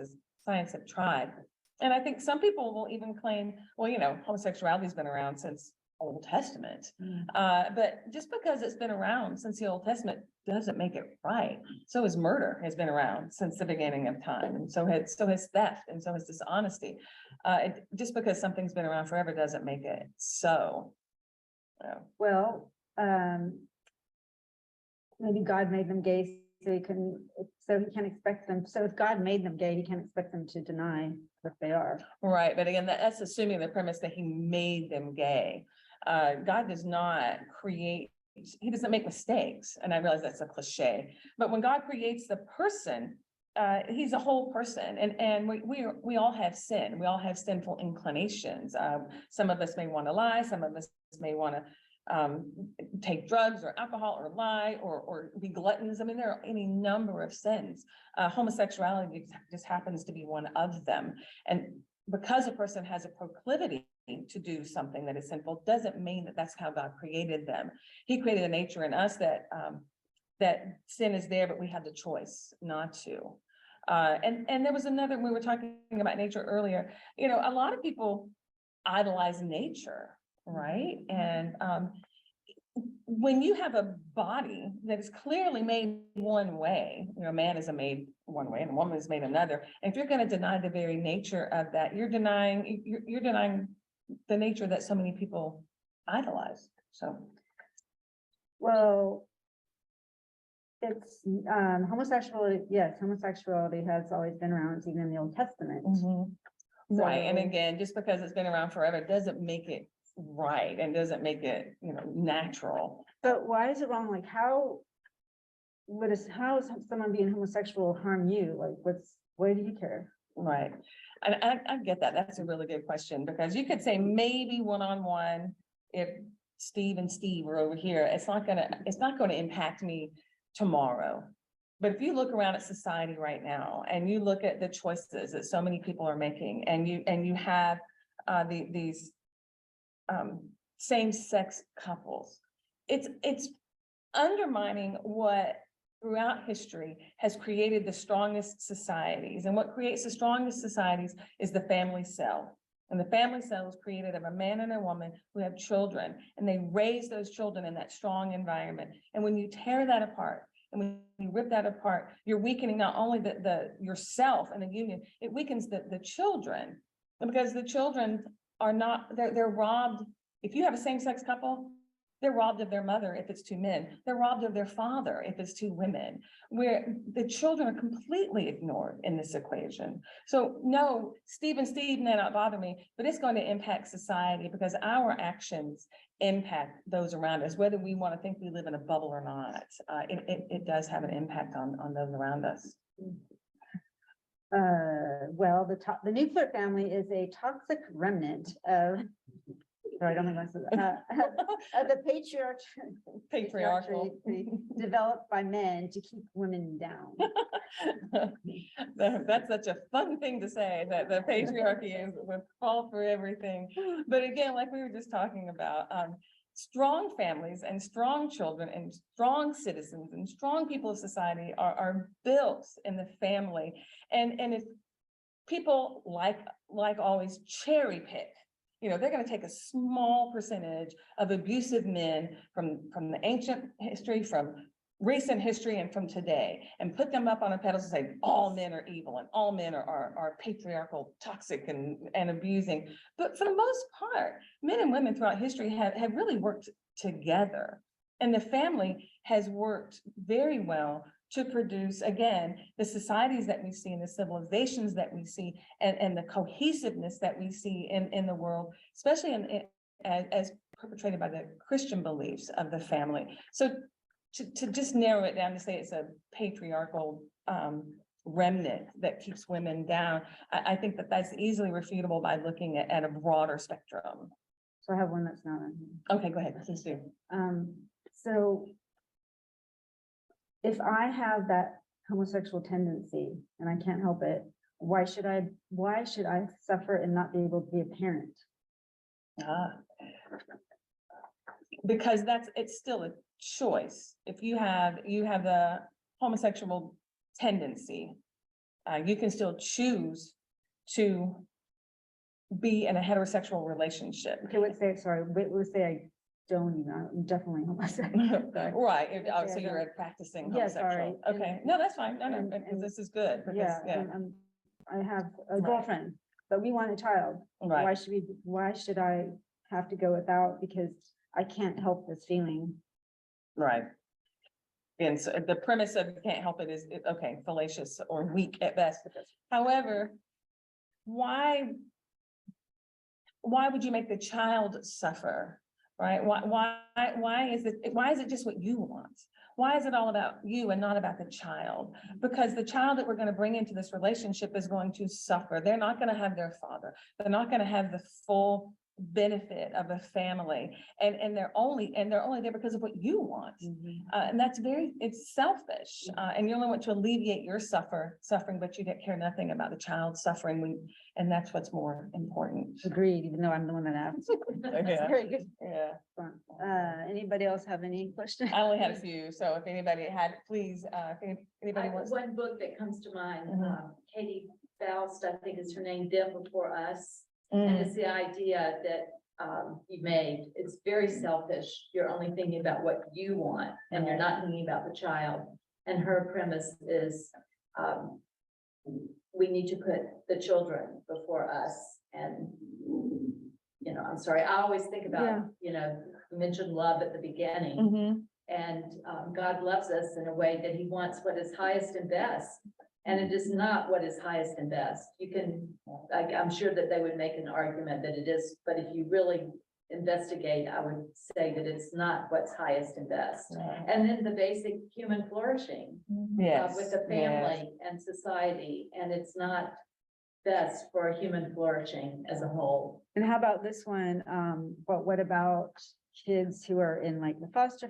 have tried. And I think some people will even claim, well, homosexuality has been around since Old Testament. But just because it's been around since the Old Testament doesn't make it right. So has murder has been around since the beginning of time, and so has theft, and so has dishonesty. Just because something's been around forever doesn't make it so. Well, maybe God made them gay so he can't expect them. So if God made them gay, he can't expect them to deny that they are. Right, but again, that's assuming the premise that he made them gay. God does not create, he doesn't make mistakes, and I realize that's a cliche, but when God creates the person, he's a whole person, and we all have sin. We all have sinful inclinations. Some of us may want to lie, some of us may want to take drugs or alcohol or lie or be gluttons. I mean, there are any number of sins. Homosexuality just happens to be one of them. And because a person has a proclivity to do something that is sinful, doesn't mean that that's how God created them. He created a nature in us that sin is there, but we have the choice not to. And there was another, we were talking about nature earlier, a lot of people idolize nature, right? And when you have a body that is clearly made one way, man is made one way and a woman is made another. And if you're going to deny the very nature of that, you're denying the nature that so many people idolize. So, Well, it's homosexuality. Yes, homosexuality has always been around, even in the Old Testament. right. And So- again, just because it's been around forever doesn't make it right and doesn't make it, natural. But why is it wrong? Like, how is someone being homosexual harm you? Like, why do you care? Right. And I get that. That's a really good question, because you could say maybe one-on-one, if Steve and Steve were over here, it's not gonna impact me tomorrow. But if you look around at society right now and you look at the choices that so many people are making and you have these same-sex couples, it's undermining what throughout history has created the strongest societies. And what creates the strongest societies is the family cell. And the family cell is created of a man and a woman who have children, and they raise those children in that strong environment. And when you tear that apart, and when you rip that apart, you're weakening not only the yourself and the union, it weakens the children. And because the children are not, they're robbed. If you have a same-sex couple, they're robbed of their mother if it's two men. They're robbed of their father if it's two women, where the children are completely ignored in this equation. So no, Steve may not bother me, but it's going to impact society because our actions impact those around us, whether we want to think we live in a bubble or not. It does have an impact on those around us. Well, the nuclear family is a toxic remnant of, sorry, I don't think of the Patriarchal. developed by men to keep women down. That's such a fun thing to say, that the patriarchy would fall for everything. But again, like we were just talking about, strong families and strong children and strong citizens and strong people of society are built in the family. And if people like always cherry pick, they're going to take a small percentage of abusive men from the ancient history, from recent history, and from today, and put them up on a pedestal and say all men are evil and all men are patriarchal, toxic, and abusing. But for the most part, men and women throughout history have really worked together, and the family has worked very well to produce, again, the societies that we see and the civilizations that we see, and the cohesiveness that we see in the world, especially as perpetrated by the Christian beliefs of the family. So to just narrow it down to say it's a patriarchal remnant that keeps women down, I think that's easily refutable by looking at a broader spectrum. So I have one that's not on here. Okay, go ahead, please do. So if I have that homosexual tendency and I can't help it, why should I suffer and not be able to be a parent? Because it's still a choice. If you have the homosexual tendency, you can still choose to be in a heterosexual relationship. Okay, let's say I don't even, I'm definitely homosexual. Right, I so you're don't- a practicing Yeah, sorry. homosexual. Okay, no, that's fine. No, and- this is good. Because, Yeah, I have a Right. girlfriend, but we want a child. Right. Why should I have to go without? Because I can't help this feeling. Right. And so the premise of you can't help it is, okay, fallacious or weak at best. However, why would you make the child suffer? Right? Why is it just what you want? Why is it all about you and not about the child? Because the child that we're going to bring into this relationship is going to suffer. They're not going to have their father. They're not going to have the full benefit of a family, and they're only there because of what you want. And that's it's selfish, and you only want to alleviate your suffering, but you care nothing about the child suffering, and that's what's more important. Agreed, even though I'm the one that asked. Yeah. Very good. Yeah, Anybody else have any questions? I only had a few, so if anybody had, please, if anybody wants. One book that comes to mind, Mhm. Katie Faust, I think is her name, Them Before Us. Mm. And it's the idea that you made, it's very selfish. You're only thinking about what you want and you're not thinking about the child. And her premise is we need to put the children before us. And, I'm sorry, I always think about, you mentioned love at the beginning. Mhm. And God loves us in a way that he wants what is highest and best. And it is not what is highest and best. You can, I'm sure that they would make an argument that it is, but if you really investigate, I would say that it's not what's highest and best. And then the basic human flourishing Yes. with the family and society, and it's not best for human flourishing as a whole. And how about this one? But what about kids who are in like the foster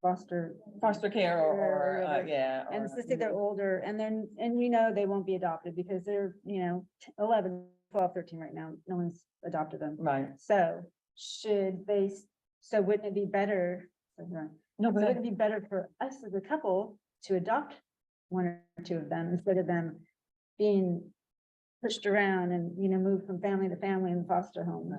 foster. Foster care or, Or- yeah. And or- let's say they're older and then, and we know they won't be adopted because they're, 11, 12, 13 right now. No one's adopted them. Right. So should they, so wouldn't it be better? No, So but wouldn't it be better for us as a couple to adopt one or two of them instead of them being pushed around and, moved from family to family in foster home?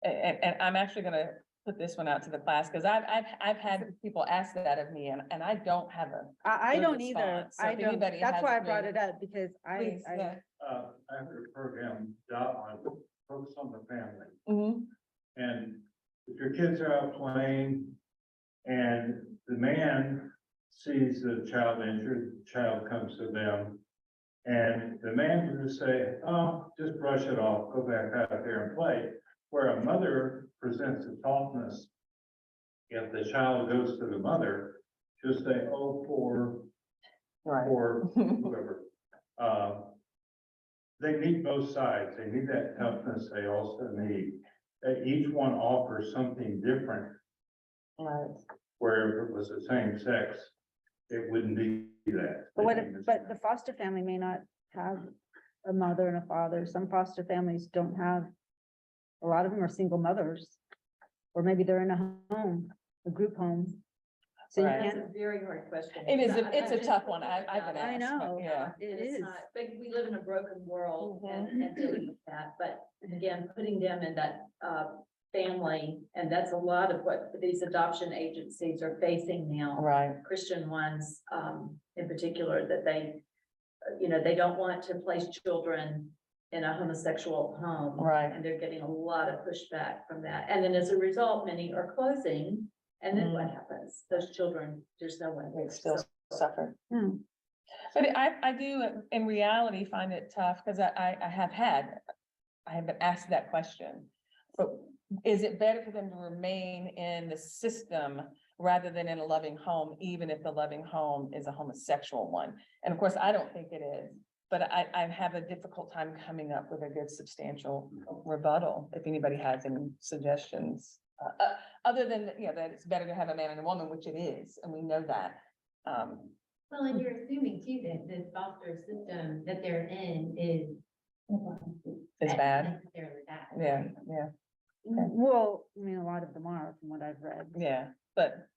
and I'm actually gonna put this one out to the class, because I've had people ask that of me, and I don't have a. I Good don't either. response. So I if don't, anybody that's has why I a brought good- it up because Please, yeah. After the program, I focus on the family. Mhm. And if your kids are out playing and the man sees the child injured, the child comes to them. And the man will just say, oh, just brush it off, go back out there and play. Where a mother presents a softness. If the child goes to the mother, she'll say, oh, poor, Right. or whoever. They need both sides. They need that toughness. They also need, each one offers something different, Right. where if it was the same sex, it wouldn't be that. But what if, but the foster family may not have a mother and a father. Some foster families don't have, a lot of them are single mothers. Or maybe they're in a home, a group home. So you Right. That's can't, a very hard question. It is, I- it's a just tough one. I've about been it. I asked. know. Yeah. it And it's is. not- But we live in a broken world Mm-hmm. and dealing with that, but again, putting them in that family, and that's a lot of what these adoption agencies are facing now. Right. Christian ones, in particular, that they, they don't want to place children in a homosexual home. Right. And they're getting a lot of pushback from that. And then as a result, many are closing. And then what happens? Those children, there's no one. They still suffer. Hmm. But I do in reality find it tough, because I have been asked that question. But is it better for them to remain in the system rather than in a loving home, even if the loving home is a homosexual one? And of course, I don't think it is, but I have a difficult time coming up with a good substantial rebuttal, if anybody has any suggestions. Other than, that it's better to have a man and a woman, which it is, and we know that. Well, and you're assuming too that the foster system that they're in is. It's bad. Necessarily bad. Yeah, yeah, Well, I mean, a lot of them are from what I've read. yeah, but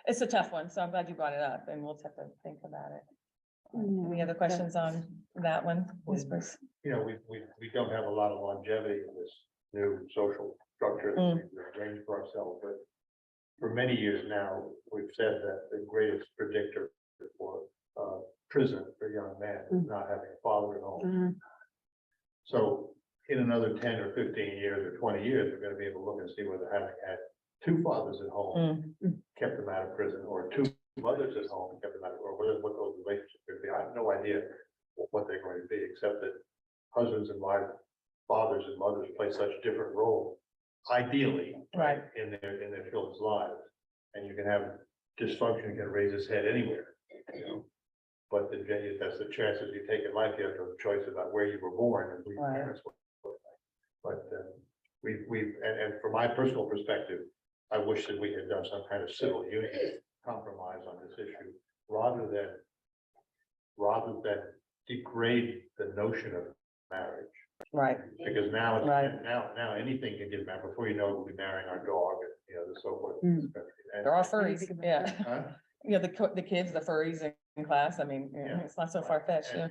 it's a tough one, so I'm glad you brought it up, and we'll have to think about it. Any other questions on that one, Whispers? We don't have a lot of longevity in this new social structure that we've arranged for ourselves, but for many years now, we've said that the greatest predictor for prison for young men is not having a father at home. Mhm. So in another 10 or 15 years or 20 years, we're gonna be able to look and see whether having had two fathers at home kept them out of prison, or two mothers at home kept them out, or what those relationships could be. I have no idea what they're going to be, except that husbands and wives, fathers and mothers play such different roles, ideally, Right. in their children's lives. And you can have dysfunction can raise its head anywhere, But that's the chances you take in life. You have to have a choice about where you were born and who your Right. parents were. But and from my personal perspective, I wish that we had done some kind of civil union compromise on this issue, rather than degrade the notion of marriage. Right, Because now, Right. now anything can get married. Before you know it, we'll be marrying our dog and, the so forth. Mm. And- there are furries, think about yeah. Huh? The kids, the furries in class, I mean, Yeah. it's not so far fetched, yeah.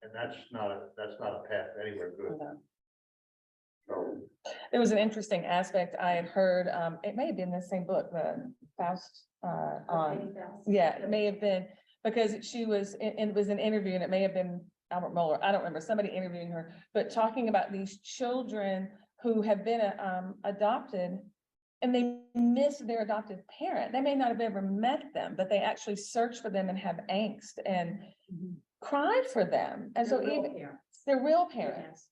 And that's not a path anywhere good. No. So, There was an interesting aspect I had heard, it may have been the same book, the Faust, on, yeah, it may have been, because she was, it was an interview, and it may have been Albert Mohler, I don't remember, somebody interviewing her, but talking about these children who have been adopted, and they miss their adoptive parent. They may not have ever met them, but they actually search for them and have angst and cry for them. And so even they're real parents.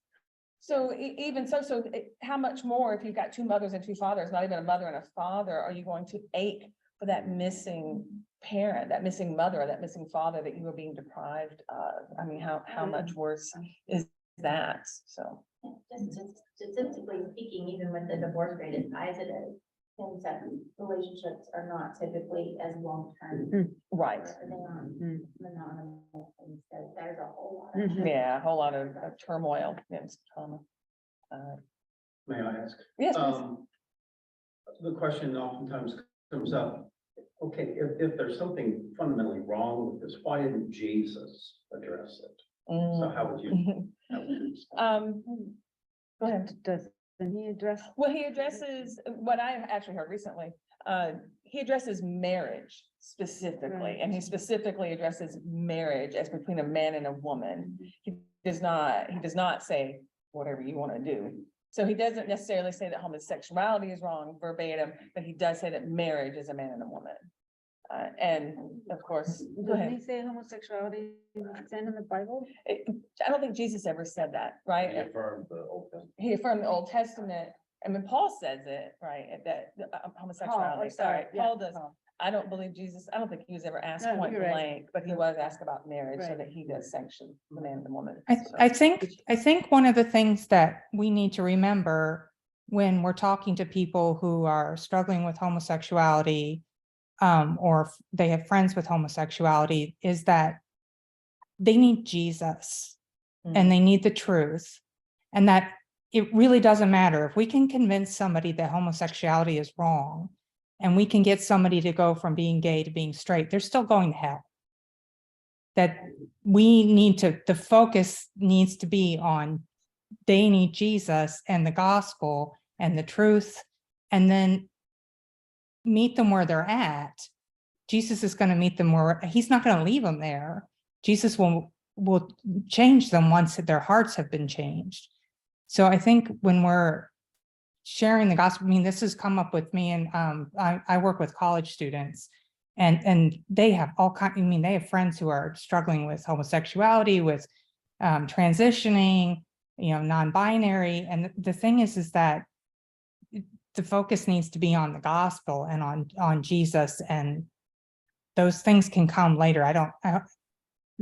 So even so, how much more if you've got two mothers and two fathers, not even a mother and a father, are you going to ache for that missing parent, that missing mother, or that missing father that you were being deprived of? I mean, how much worse is that? So. Just statistically speaking, even with the divorce rate as high as it is, same-sex relationships are not typically as long-term. Right, They aren't Mm. monogamous, and so there's a whole lot of. Mhm. yeah, a whole lot of turmoil, yes, trauma. May I ask? Yes, please. The question oftentimes comes up, okay, if there's something fundamentally wrong with this, why didn't Jesus address it? So how would you? How would you respond? Go ahead. Doesn't he address? Well, he addresses what I actually heard recently. He addresses marriage specifically, and he specifically addresses marriage as between a man and a woman. He does not say whatever you want to do. So he doesn't necessarily say that homosexuality is wrong verbatim, but he does say that marriage is a man and a woman. And of course, go Doesn't ahead. he say homosexuality is sin in the Bible? I don't think Jesus ever said that, right? He affirmed the Old Testament. He affirmed the Old Testament. I mean, Paul says it, right, that homosexuality, sorry, Paul does. I don't believe Jesus, I don't think he was ever asked No, point you're right. blank, but he was asked about marriage, so Right. that he does sanction the man and the woman. I think one of the things that we need to remember when we're talking to people who are struggling with homosexuality, or if they have friends with homosexuality, is that they need Jesus and they need the truth, and that it really doesn't matter if we can convince somebody that homosexuality is wrong, and we can get somebody to go from being gay to being straight, they're still going to hell. That we need to, the focus needs to be on, they need Jesus and the gospel and the truth, and then meet them where they're at. Jesus is going to meet them where, he's not going to leave them there. Jesus will change them once their hearts have been changed. So I think when we're sharing the gospel, I mean, this has come up with me, and I work with college students, and they have all kinds, I mean, they have friends who are struggling with homosexuality, with transitioning, non-binary. And the thing is that the focus needs to be on the gospel and on Jesus, and those things can come later.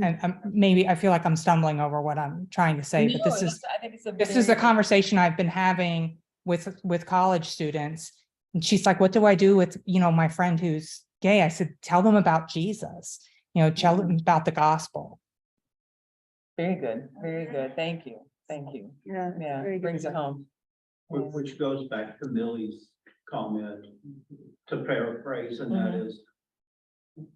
And maybe I feel like I'm stumbling over what I'm trying to say, but No, I think it's a this is a very- conversation I've been having with college students. And she's like, what do I do with, my friend who's gay? I said, tell them about Jesus, tell them about the gospel. Very good, very good. Thank you. Thank you. Yeah. Yeah, very good. brings it home. Yes. Which goes back to Millie's comment, to paraphrase, and that is,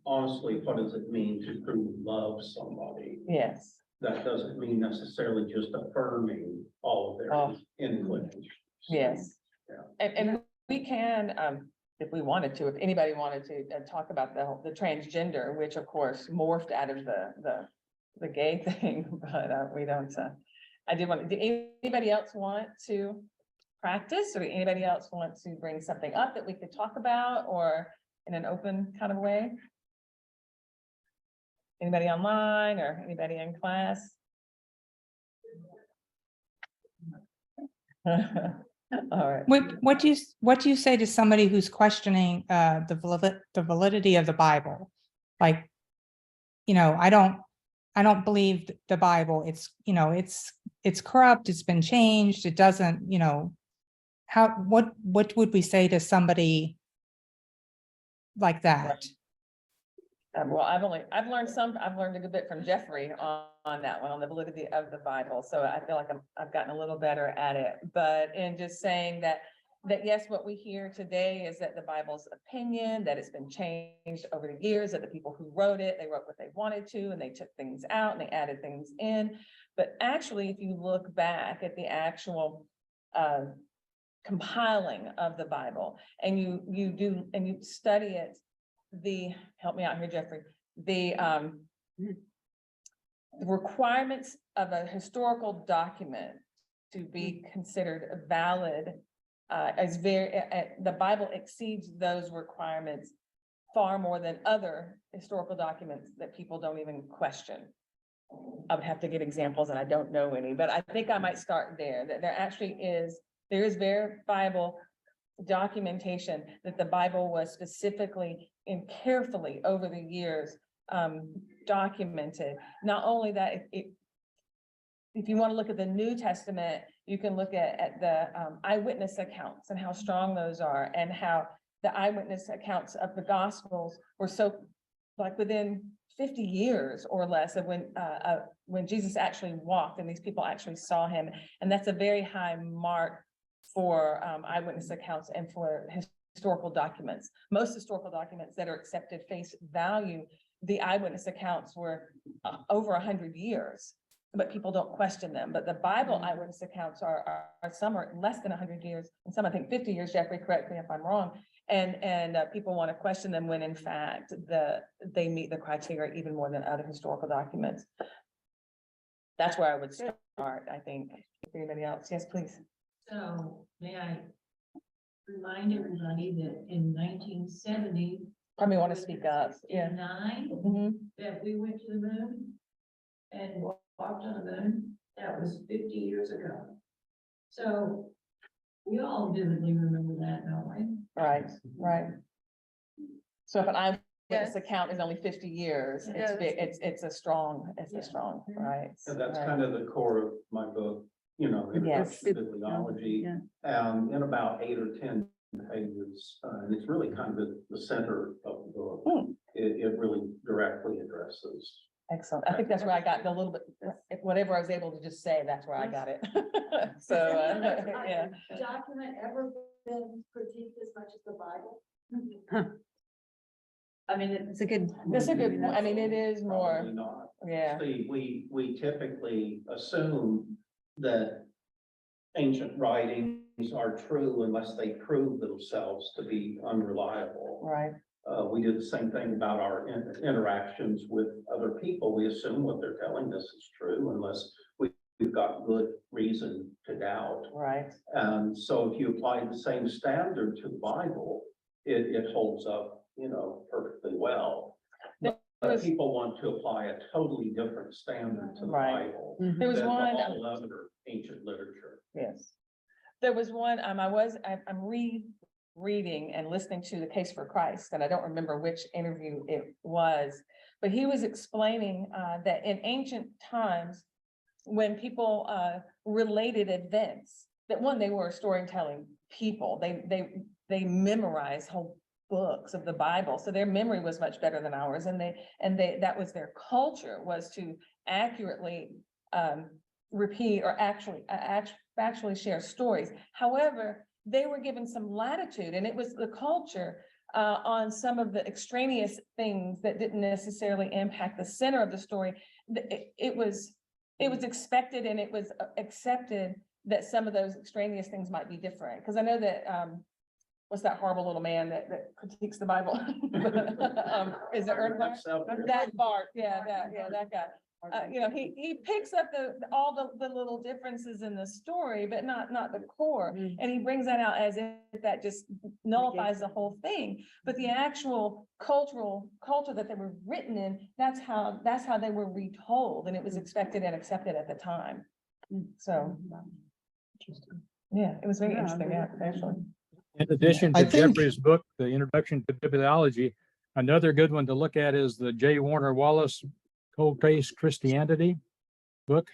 honestly, what does it mean to truly love somebody? Yes. That doesn't mean necessarily just affirming all of their Oh. inclinations. Yes. Yeah. And we can, if we wanted to, if anybody wanted to talk about the transgender, which of course morphed out of the gay thing, but we don't, I did want, did anybody else want to practice, or anybody else want to bring something up that we could talk about, or in an open kind of way? Anybody online or anybody in class? All right. What do you say to somebody who's questioning the validity of the Bible? Like, I don't believe the Bible. It's corrupt. It's been changed. It doesn't, what would we say to somebody like that? Well, I've learned a good bit from Jeffrey on that one, on the validity of the Bible. So I feel like I've gotten a little better at it, but in just saying that yes, what we hear today is that the Bible's opinion, that it's been changed over the years, that the people who wrote it, they wrote what they wanted to, and they took things out and they added things in. But actually, if you look back at the actual compiling of the Bible, and you study it, help me out here, Jeffrey, the requirements of a historical document to be considered valid the Bible exceeds those requirements far more than other historical documents that people don't even question. I would have to get examples, and I don't know any, but I think I might start there, that there is verifiable documentation that the Bible was specifically and carefully over the years documented. Not only that, if you want to look at the New Testament, You can look at the eyewitness accounts and how strong those are, and how the eyewitness accounts of the Gospels were so, like, within 50 years or less of when Jesus actually walked and these people actually saw him. And that's a very high mark for eyewitness accounts and for historical documents. Most historical documents that are accepted face value, the eyewitness accounts were over 100 years, but people don't question them. But the Bible eyewitness accounts are some are less than 100 years, and some I think 50 years. Jeffrey, correct me if I'm wrong. And people want to question them when in fact they meet the criteria even more than other historical documents. That's where I would start, I think. Anybody else? Yes, please. So may I remind everybody that in 1970. Probably want to speak up. Yeah. 9, Mhm. that we went to the moon and walked on the moon. That was 50 years ago. So we all vividly remember that, don't we? Right, right. So if an eyewitness account is only 50 years, it's big, it's a strong, right? And that's right. kind of the core of my book, you know, Yes. bibliology. In about 8 or 10 pages, and it's really kind of the center of the book. It really directly addresses. Excellent. I think that's where I got the little bit, whatever I was able to just say, that's where I got it. So, yeah. Document ever been critiqued as much as the Bible? I mean, It's a good. That's a good, I mean, it is more, Probably not. yeah, See, we typically assume that ancient writings are true unless they prove themselves to be unreliable. right, We do the same thing about our interactions with other people. We assume what they're telling us is true unless we've got good reason to doubt. right. And so if you apply the same standard to the Bible, it holds up, you know, perfectly well. But people want to apply a totally different standard to the Right. Bible. There was than one, all other ancient literature. yes. There was one, I'm rereading and listening to The Case for Christ, and I don't remember which interview it was, but he was explaining that in ancient times, when people related events, that one, they were storytelling people. They memorized whole books of the Bible, so their memory was much better than ours, and that was their culture, was to accurately repeat or actually share stories. However, they were given some latitude, and it was the culture on some of the extraneous things that didn't necessarily impact the center of the story. It was expected, and it was accepted that some of those extraneous things might be different. Because I know that what's that horrible little man that critiques the Bible? Is it Ernbach? That Bart, that guy. You know, he picks up all the little differences in the story, but not the core. And he brings that out as if that just nullifies the whole thing. But the actual culture that they were written in, that's how they were retold, and it was expected and accepted at the time. So, yeah, it was very interesting, yeah, actually. In addition I to think- Jeffrey's book, The Introduction to Bibliology, another good one to look at is the J. Warner Wallace Cold Case Christianity book.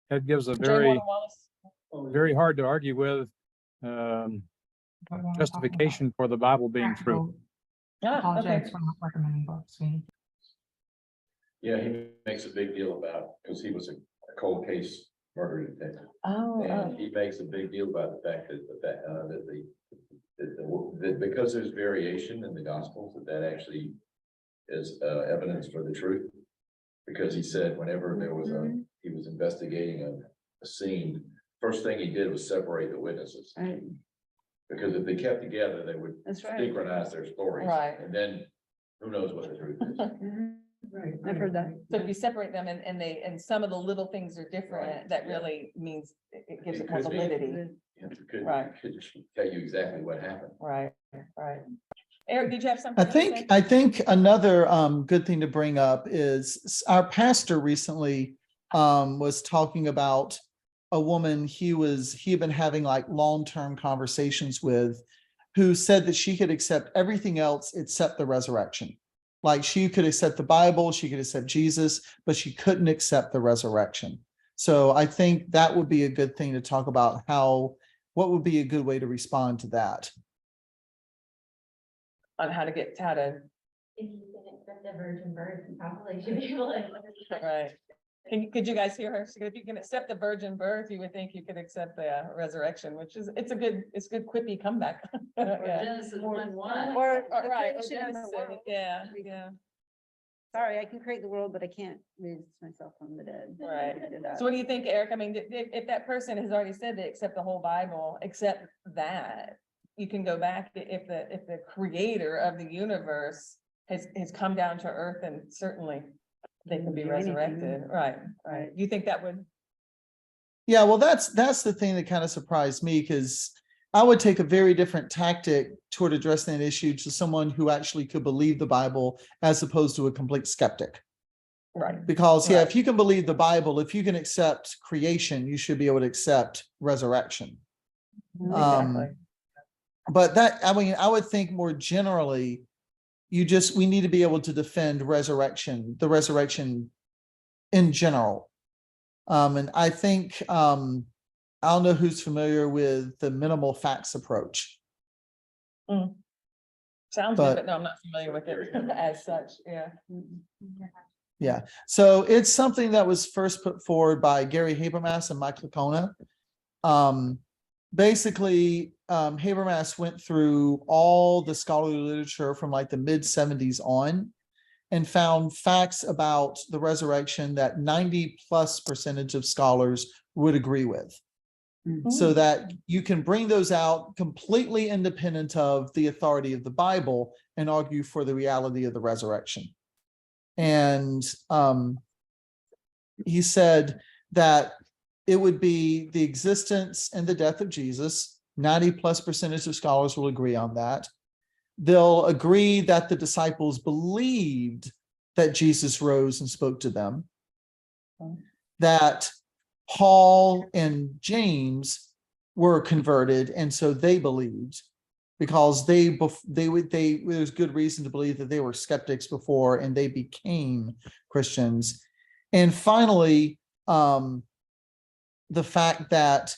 That gives a J. Warner very, Wallace. very hard to argue with justification for the Bible being true. Ah, okay. Apologetics for not recommending books. Yeah, he makes a big deal about, because he was a cold case murder detective. Oh, And he makes a big deal about the fact that because there's variation in the Gospels, that actually is evidence for the truth. Because he said whenever there was he was investigating a scene, first thing he did was separate the witnesses. Right. Because if they kept together, they would That's right. synchronize their stories. Right. And then who knows what the truth is. Right, I've heard that. so if you separate them and some of the little things are different, that really means it gives It it more could be. validity. Could Right. tell you exactly what happened. Right. Eric, did you have something? I think another good thing to bring up is our pastor recently was talking about a woman he had been having like long-term conversations with, who said that she could accept everything else except the resurrection. Like she could accept the Bible, she could accept Jesus, but she couldn't accept the resurrection. So I think that would be a good thing to talk about what would be a good way to respond to that. On how to If you can accept the virgin birth, you probably should be able to. right. Could you guys hear her? She goes, if you can accept the virgin birth, you would think you could accept the resurrection, which is, it's a good quippy comeback. Or Yeah. Genesis 1:1. Or, the right, or creation of the Genesis, world. yeah, yeah, Sorry, I can create the world, but I can't raise myself from the dead. right. I did that. So what do you think, Eric? I mean, if that person has already said they accept the whole Bible, except that, you can go back, if the creator of the universe has come down to earth, and certainly they can be Do anything. resurrected, right, right. You think that would, Yeah, well, that's the thing that kind of surprised me, because I would take a very different tactic toward addressing that issue to someone who actually could believe the Bible as opposed to a complete skeptic. right, Because yeah, Right. if you can believe the Bible, if you can accept creation, you should be able to accept resurrection. exactly. But that, I mean, I would think more generally, we need to be able to defend the resurrection in general. And I think, I don't know who's familiar with the minimal facts approach. Sounds good, But- but no, I'm not familiar with it as such, yeah. Yeah, so it's something that was first put forward by Gary Habermas and Mike Licona. Basically, Habermas went through all the scholarly literature from like the mid-70s on and found facts about the resurrection that 90+% of scholars would agree with. So that you can bring those out completely independent of the authority of the Bible and argue for the reality of the resurrection. And he said that it would be the existence and the death of Jesus. 90+% of scholars will agree on that. They'll agree that the disciples believed that Jesus rose and spoke to them. That Paul and James were converted, and so they believed, because there's good reason to believe that they were skeptics before and they became Christians. And finally, the fact that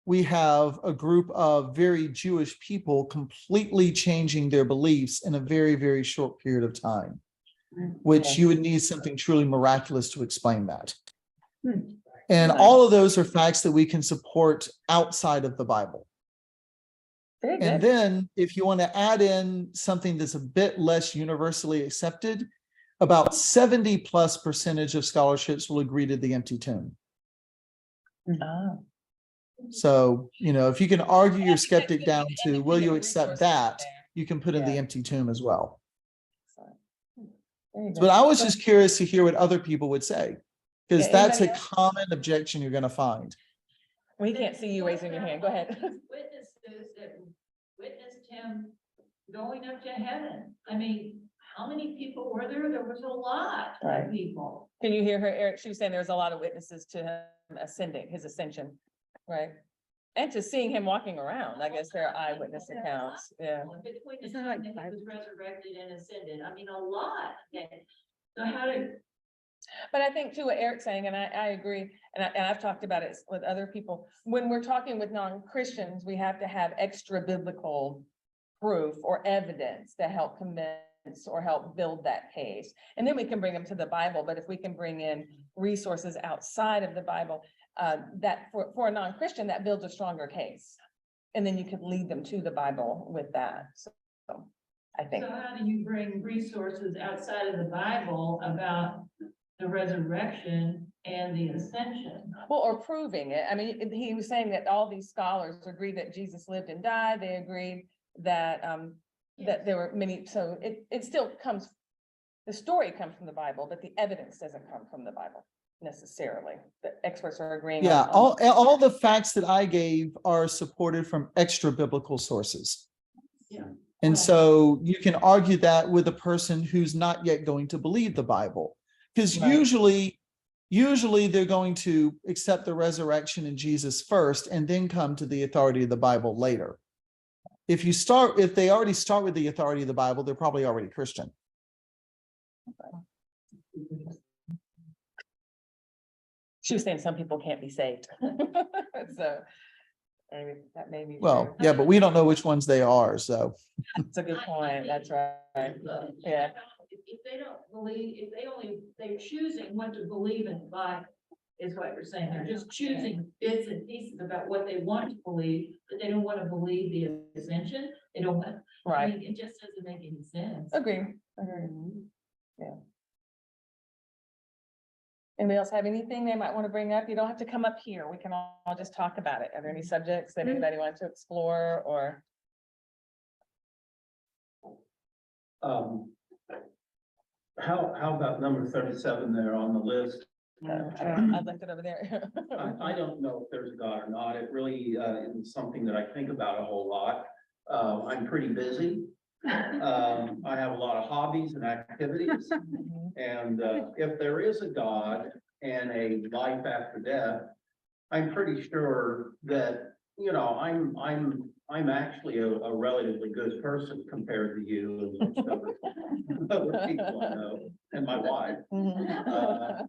we have a group of very Jewish people completely changing their beliefs in a very, very short period of time, which you would need something truly miraculous to explain that. And all of those are facts that we can support outside of the Bible. Very And good. then if you want to add in something that's a bit less universally accepted, about 70+% of scholarships will agree to the empty tomb. Ah. So, if you can argue your skeptic down to, will you Independent accept resources that? there. You can put in the Yeah. empty tomb as well. There you go. But I was just curious to hear what other people would say, because Yeah, that's a anybody else? common objection you're going to find. We can't see you raising your hand, go ahead. Witnesses that witnessed him going up to heaven. I mean, how many people were there? There was a lot Right. of people. Can you hear her, Eric? She was saying there's a lot of witnesses to him his ascension, right? And to seeing him walking around, I guess there are eyewitness accounts, yeah. Between the Isn't it time like that he was resurrected and ascended, I mean, a lot. So how did, But I think too, what Eric's saying, and I agree, and I've talked about it with other people, when we're talking with non-Christians, we have to have extra biblical proof or evidence to help convince or help build that case. And then we can bring them to the Bible, but if we can bring in resources outside of the Bible, that for a non-Christian, that builds a stronger case. And then you could lead them to the Bible with that, so I think. so how do you bring resources outside of the Bible about the resurrection and the ascension? Well, or proving it. I mean, he was saying that all these scholars agree that Jesus lived and died. They agreed that, that there were many, so it still comes, the story comes from the Bible, but the evidence doesn't come from the Bible necessarily. The experts are agreeing. Yeah, on- all the facts that I gave are supported from extra biblical sources. Yeah. And so you can argue that with a person who's not yet going to believe the Bible. Because Right. usually they're going to accept the resurrection in Jesus first and then come to the authority of the Bible later. If they already start with the authority of the Bible, they're probably already Christian. She was saying some people can't be saved. So. I mean, that may be. Well, true. yeah, but we don't know which ones they are, so. It's a good point. That's right. Yeah. If they don't believe, if they only, they're choosing what to believe in by, is what you're saying. They're just choosing bits and pieces about what they want to believe, but they don't want to believe the ascension. They don't want, I Right. mean, it just doesn't make any sense. Agree. Agree. Yeah. Anybody else have anything they might want to bring up? You don't have to come up here. We can all just talk about it. Are there any subjects that anybody wants to explore or? How about number 37 there on the list? I left it over there. I don't know if there's a God or not. It really isn't something that I think about a whole lot. I'm pretty busy. I have a lot of hobbies and activities. Mhm. And if there is a God and a life after death, I'm pretty sure that, you know, I'm actually a relatively good person compared to you and most other people I know, and my wife. Mhm.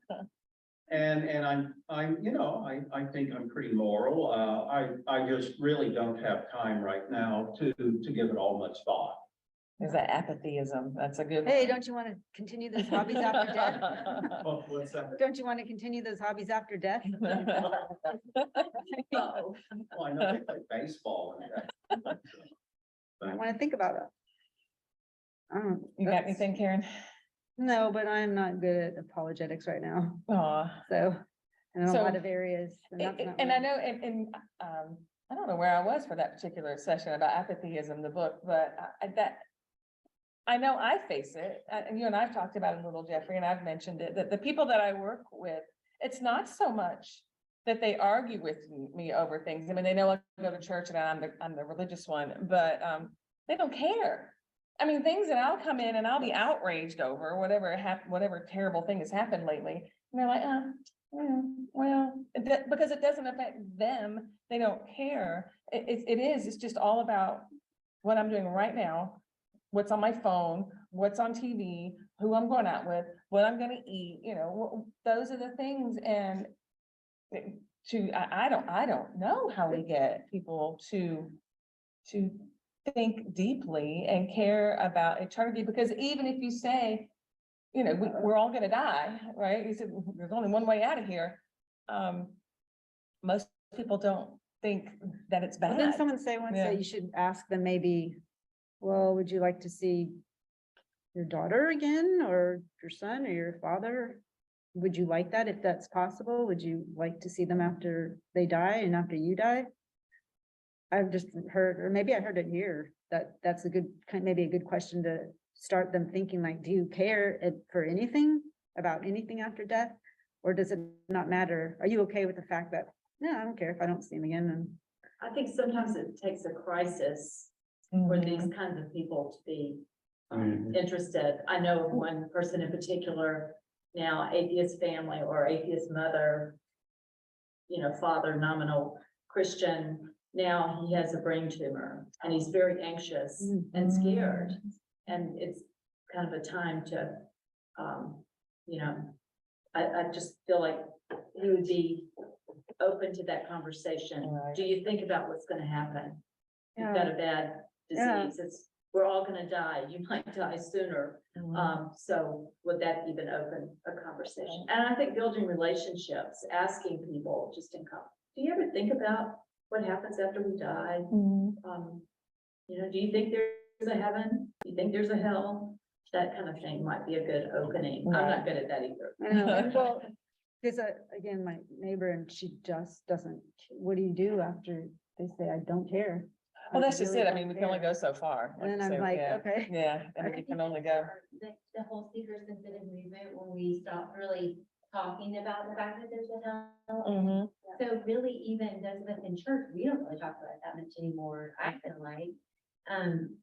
And I'm, you know, I think I'm pretty moral. I just really don't have time right now to give it all much thought. Is that apatheism? That's a good. Hey, one. don't you want to continue those hobbies after death? Oh, what's that? Don't you want to continue those hobbies after death? Well, I know they play baseball and that. I want to think about it. I don't. You got that's- anything, Karen? No, but I'm not good at apologetics right now, Aw. so in a So- lot of areas. and that's not And I one. know, I don't know where I was for that particular session about apatheism, the book, but I know I face it, and you and I've talked about it a little, Jeffrey, and I've mentioned it, that the people that I work with, it's not so much that they argue with me over things. I mean, they know I go to church and I'm the religious one, but, they don't care. I mean, things that I'll come in and I'll be outraged over, whatever terrible thing has happened lately. And they're like, yeah, well, because it doesn't affect them, they don't care. It's just all about what I'm doing right now, what's on my phone, what's on TV, who I'm going out with, what I'm gonna eat, you know, those are the things. And I don't know how we get people to think deeply and care about eternity, because even if you say, you know, we're all gonna die, right? You said, there's only one way out of here. Most people don't think that it's Well, bad. didn't someone say once Yeah. that you should ask them maybe, well, would you like to see your daughter again, or your son, or your father? Would you like that if that's possible? Would you like to see them after they die and after you die? I've just heard, or maybe I heard it here, that's a good, maybe a good question to start them thinking, like, do you care for anything, about anything after death? Or does it not matter? Are you okay with the fact that, no, I don't care if I don't see him again? And I think sometimes it takes a crisis for these kinds of people to be interested. I know of one person in particular, now atheist family or atheist mother, you know, father nominal Christian. Now he has a brain tumor and he's very anxious and scared. And it's kind of a time to, you know, I just feel like he would be open to that conversation. Right. Do you think about what's gonna happen? You've Yeah. got a bad Yeah. disease. We're all gonna die. You might die sooner. So would that even open a conversation? And I think building relationships, asking people just in do you ever think about what happens after we die? You know, do you think there's a heaven? Do you think there's a hell? That kind of thing might be a good opening. I'm not good at that either. I know, and well, because again, my neighbor, and she just doesn't, what do you do after they say, I don't care? Well, that's just really it. I don't mean, we can only care." go so far. And then you I'm say, like, yeah. okay. Yeah, I mean, you can only go. The whole seeker sensitive movement, when we stopped really talking about the fact that there's a hell. Mhm. So really, even those of us in church, we don't really talk about it that much anymore, I feel like.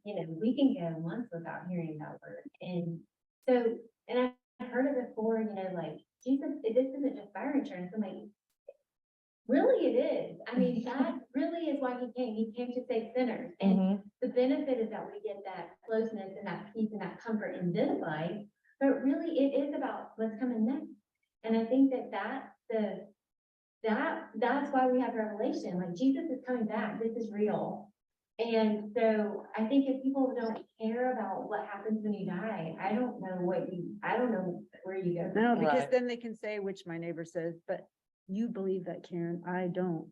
You know, we can go months without hearing about it. And so, and I've heard it before, you know, like, Jesus, this isn't just fire insurance. I'm like, really it is. I mean, that really is why he came. He came to save sinners. And Mhm. the benefit is that we get that closeness and that peace and that comfort in this life. But really, it is about what's coming next. And I think that that's that's why we have revelation, like Jesus is coming back, this is real. And so I think if people don't care about what happens when you die, I don't know where you go. from No, there. because Right. then they can say, which my neighbor says, but you believe that, Karen, I don't.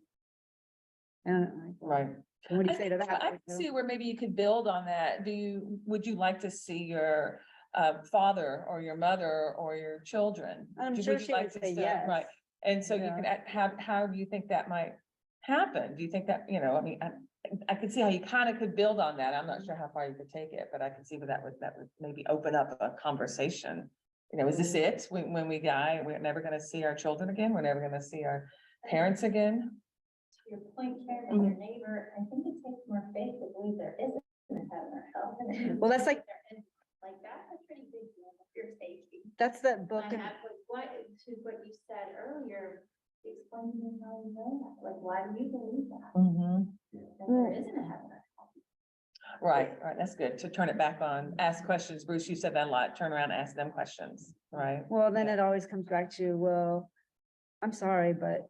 And I'm like, Right. what do you say to that? I can see where maybe you could build on that. Would you like to see your father or your mother or your children? I'm Would sure you she like would to say stay- yes. Right, and so you Yeah. can how do you think that might happen? Do you think that, I mean, I could see how you kind of could build on that. I'm not sure how far you could take it, but I can see where that would maybe open up a conversation. Is this it? When we die, we're never gonna see our children again? We're never gonna see our parents again? To your point, Karen, and your neighbor, I think it takes more faith to believe there isn't a heaven or hell. than it is Well, that's to like- believe there is. Like, that's a pretty big deal if you're safety. That's that book. I have, like, what you said earlier, explain to me how you know that, like, why do you believe that? That there isn't a heaven or hell? Right, that's good. To turn it back on, ask questions. Bruce, you said that a lot. Turn around and ask them questions, right? Well, then it always comes back to, well, I'm sorry, but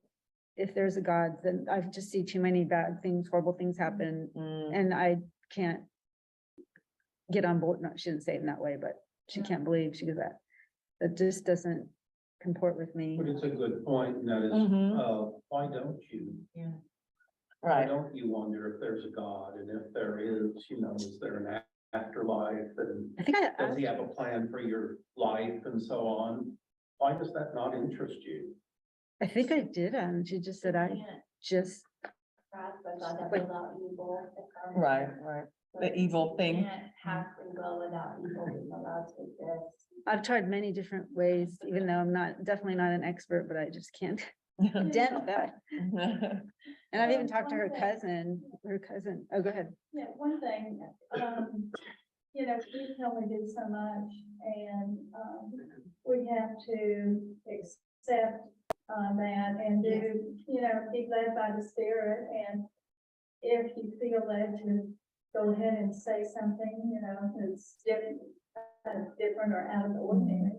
if there's a God, then I just see too many bad things, horrible things happen, Mm, and I can't get on board. No, she didn't say it in that way, but she can't believe she goes that. That just doesn't comport with me. But it's a good point, and that is, Mhm. why don't you? Why Right, don't you wonder if there's a God, and if there is, is there an afterlife, and I think does he have a plan for your life and so on? Why does that not interest you? I think I did, and she just said, I Can't just, grasp a God that without evil. right. The evil thing. Can't have free will without evil being allowed to exist. I've tried many different ways, even though I'm definitely not an expert, but I just can't dent that. And I've even talked to her cousin, oh, go ahead. Yeah, one thing, we can only do so much, and, we have to accept, that and do, be led by the Spirit, and if you feel led to go ahead and say something, that's different or out of the ordinary,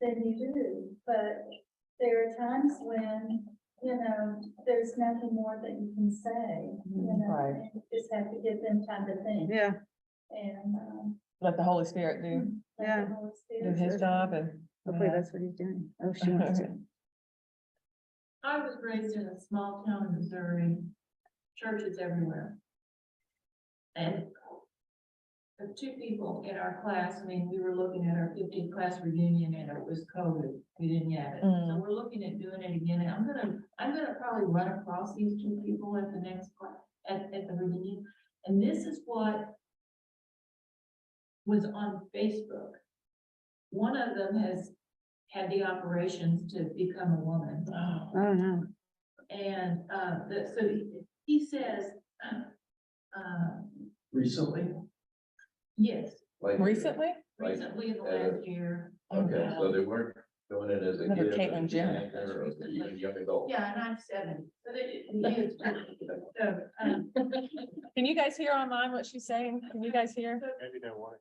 then you do, but there are times when, there's nothing more that you can say, Right. and you just have to give them time to think. Yeah, And, Let the Holy Spirit do let Yeah. the Holy Spirit his job and. hopefully that's what he's doing. Oh, she wants to. I was raised in a small town in Missouri, churches everywhere. And the two people in our class, we were looking at our 15th class reunion and it was COVID, we didn't have it. So we're looking at doing it again, and I'm gonna probably run across these two people at the next class, at the reunion. And this is what was on Facebook. One of them has had the operations to become a woman. Oh, no. And, so he says, Recently? yes, Recently? recently in the last year. Okay, so they weren't doing it as a Another kid, Caitlyn as a Jenner. teenager, or as a even young adult. Yeah, and I'm 70, so he is. So, Can you guys hear online what she's saying? Can you guys hear? Maybe they want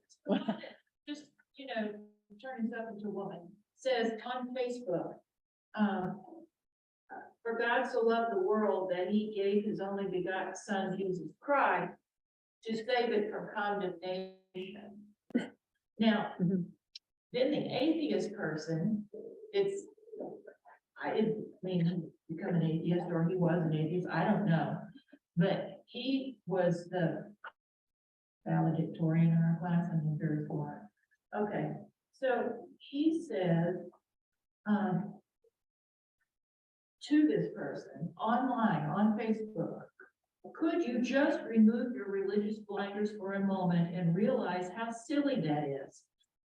just, turn himself into a woman, says on Facebook, for God so loved the world that he gave his only begotten son, Jesus Christ, to save it from condemnation. Now, Mhm. then the atheist person, I didn't mean to become an atheist, or he was an atheist, I don't know. But he was the valedictorian in our class, very smart. Okay, so he says, to this person online on Facebook, could you just remove your religious blinders for a moment and realize how silly that is?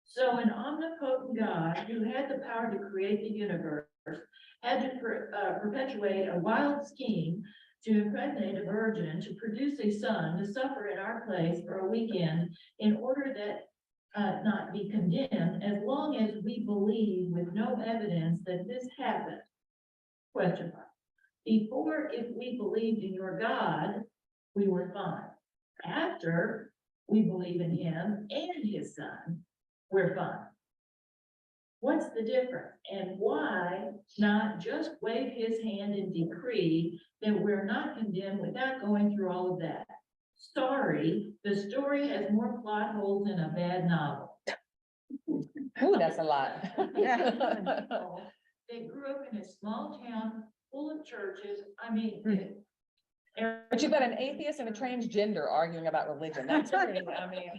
So an omnipotent God who had the power to create the universe had to perpetuate a wild scheme to impregnate a virgin, to produce a son, to suffer in our place for a weekend in order that not be condemned, as long as we believe with no evidence that this happened. Question mark. Before, if we believed in your God, we were fine. After we believe in him and his son, we're fine. What's the difference? And why not just wave his hand and decree that we're not condemned without going through all of that? Sorry, the story has more plot holes than a bad novel. Ooh, that's a lot. They grew up in a small town full of churches. I mean, But you've got an atheist and a transgender arguing about religion. That's pretty, I mean.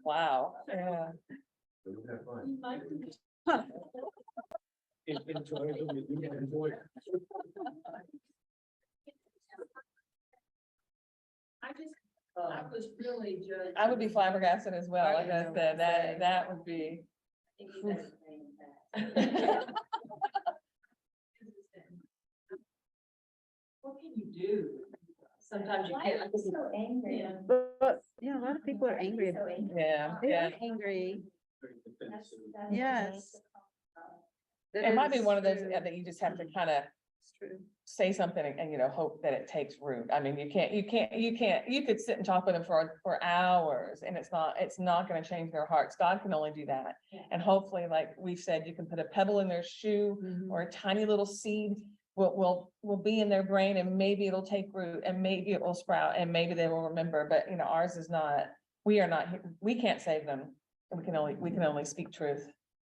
Wow, yeah. I was really just. I would be flabbergasted as well. Like I said, that would be. What can you do? Sometimes you Why can't. are you so angry? But, yeah, a lot of people are angry. So angry. Yeah, They yeah. are angry. That's- Yes. It might be one of those that you just have to kind of say something and, you know, hope that it takes root. I mean, you could sit and talk with them for hours and it's not going to change their hearts. God can only do that. Yeah. And hopefully, like we've said, you can put a pebble in their shoe or a tiny little seed will be in their brain and maybe it'll take root and maybe it will sprout and maybe they will remember. But, you know, ours is not, we can't save them. We can only speak truth.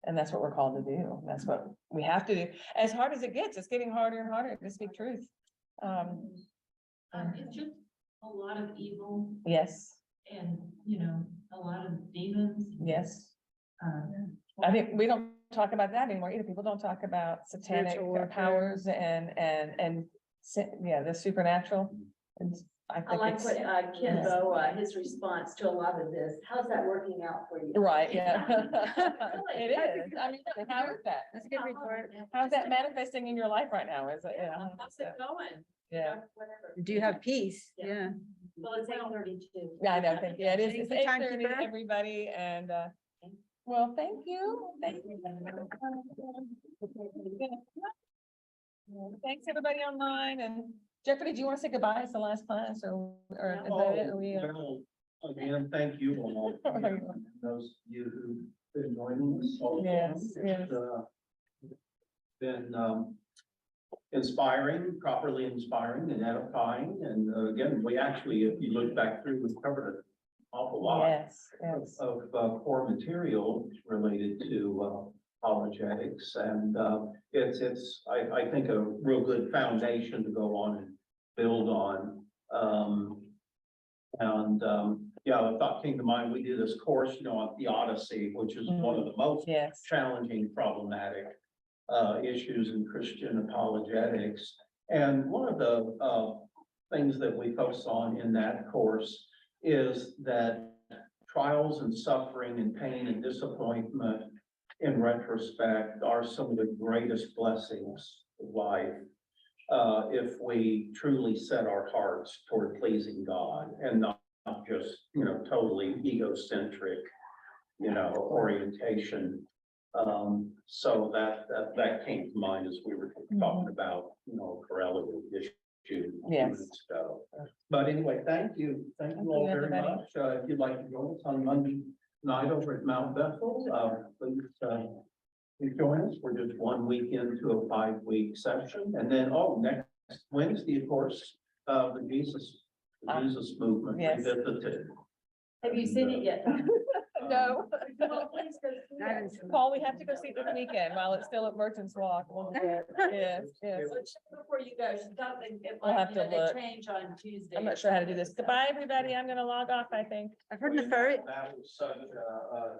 And that's what we're called to do. That's what we have to do. As hard as it gets, it's getting harder and harder to speak truth. It's just a lot of evil Yes, and, you know, a lot of demons. yes. Um, I think we don't talk about that anymore either. People don't talk about satanic Spiritual warfare. powers and the supernatural. And I I think like it's, what Ken Bo, his response to a lot of this. How's that working out for you? right, yeah. It is. I mean, how is that? That's a good report. How's that manifesting in your life right now? Is it, How's it going? yeah. Whatever. Do you have peace? Yeah. Yeah. Well, it's 8:32. Yeah, I know, thank you. It is, it's Thank you, 8:30, timekeeper. everybody, and, well, thank you. Thank you. Thanks, everybody online, and Jeffrey, did you want to say goodbye? It's the last class, or is that it? Are we, Well, again, thank you all. Those of you who've been joining us. all along. Yes, yes. It's, been, inspiring, properly inspiring and edifying. And again, we actually, if you look back through, we've covered an awful lot Yes, yes. of core material related to apologetics. And I think a real good foundation to go on and build on. Yeah, a thought came to mind, we do this course, you know, on theodicy, which is one of the most Yes. challenging, problematic issues in Christian apologetics. And one of the things that we focus on in that course is that trials and suffering and pain and disappointment in retrospect are some of the greatest blessings of life. If we truly set our hearts toward pleasing God and not just, you know, totally egocentric, you know, orientation. So that came to mind as we were talking about, you know, correlative issue. Yes. and stuff. But anyway, thank you all you, very everybody. much. If you'd like to join us on Monday night over at Mount Bethel, please join us. We're just 1 week into a 5-week session. And then, next Wednesday, of course, the Jesus movement Yes. revisited. Have you seen it yet? Tom? No. Well, please go see I it. haven't seen Paul, we have to go see it this weekend while it's still at Merchants Walk. We'll do it. Yes, yes. But just before you go, stop and it We'll have might, you know, to look. they change on Tuesday. I'm not sure how to do this. Goodbye, everybody. I'm gonna log off, I think. I've heard the ferret. That was such a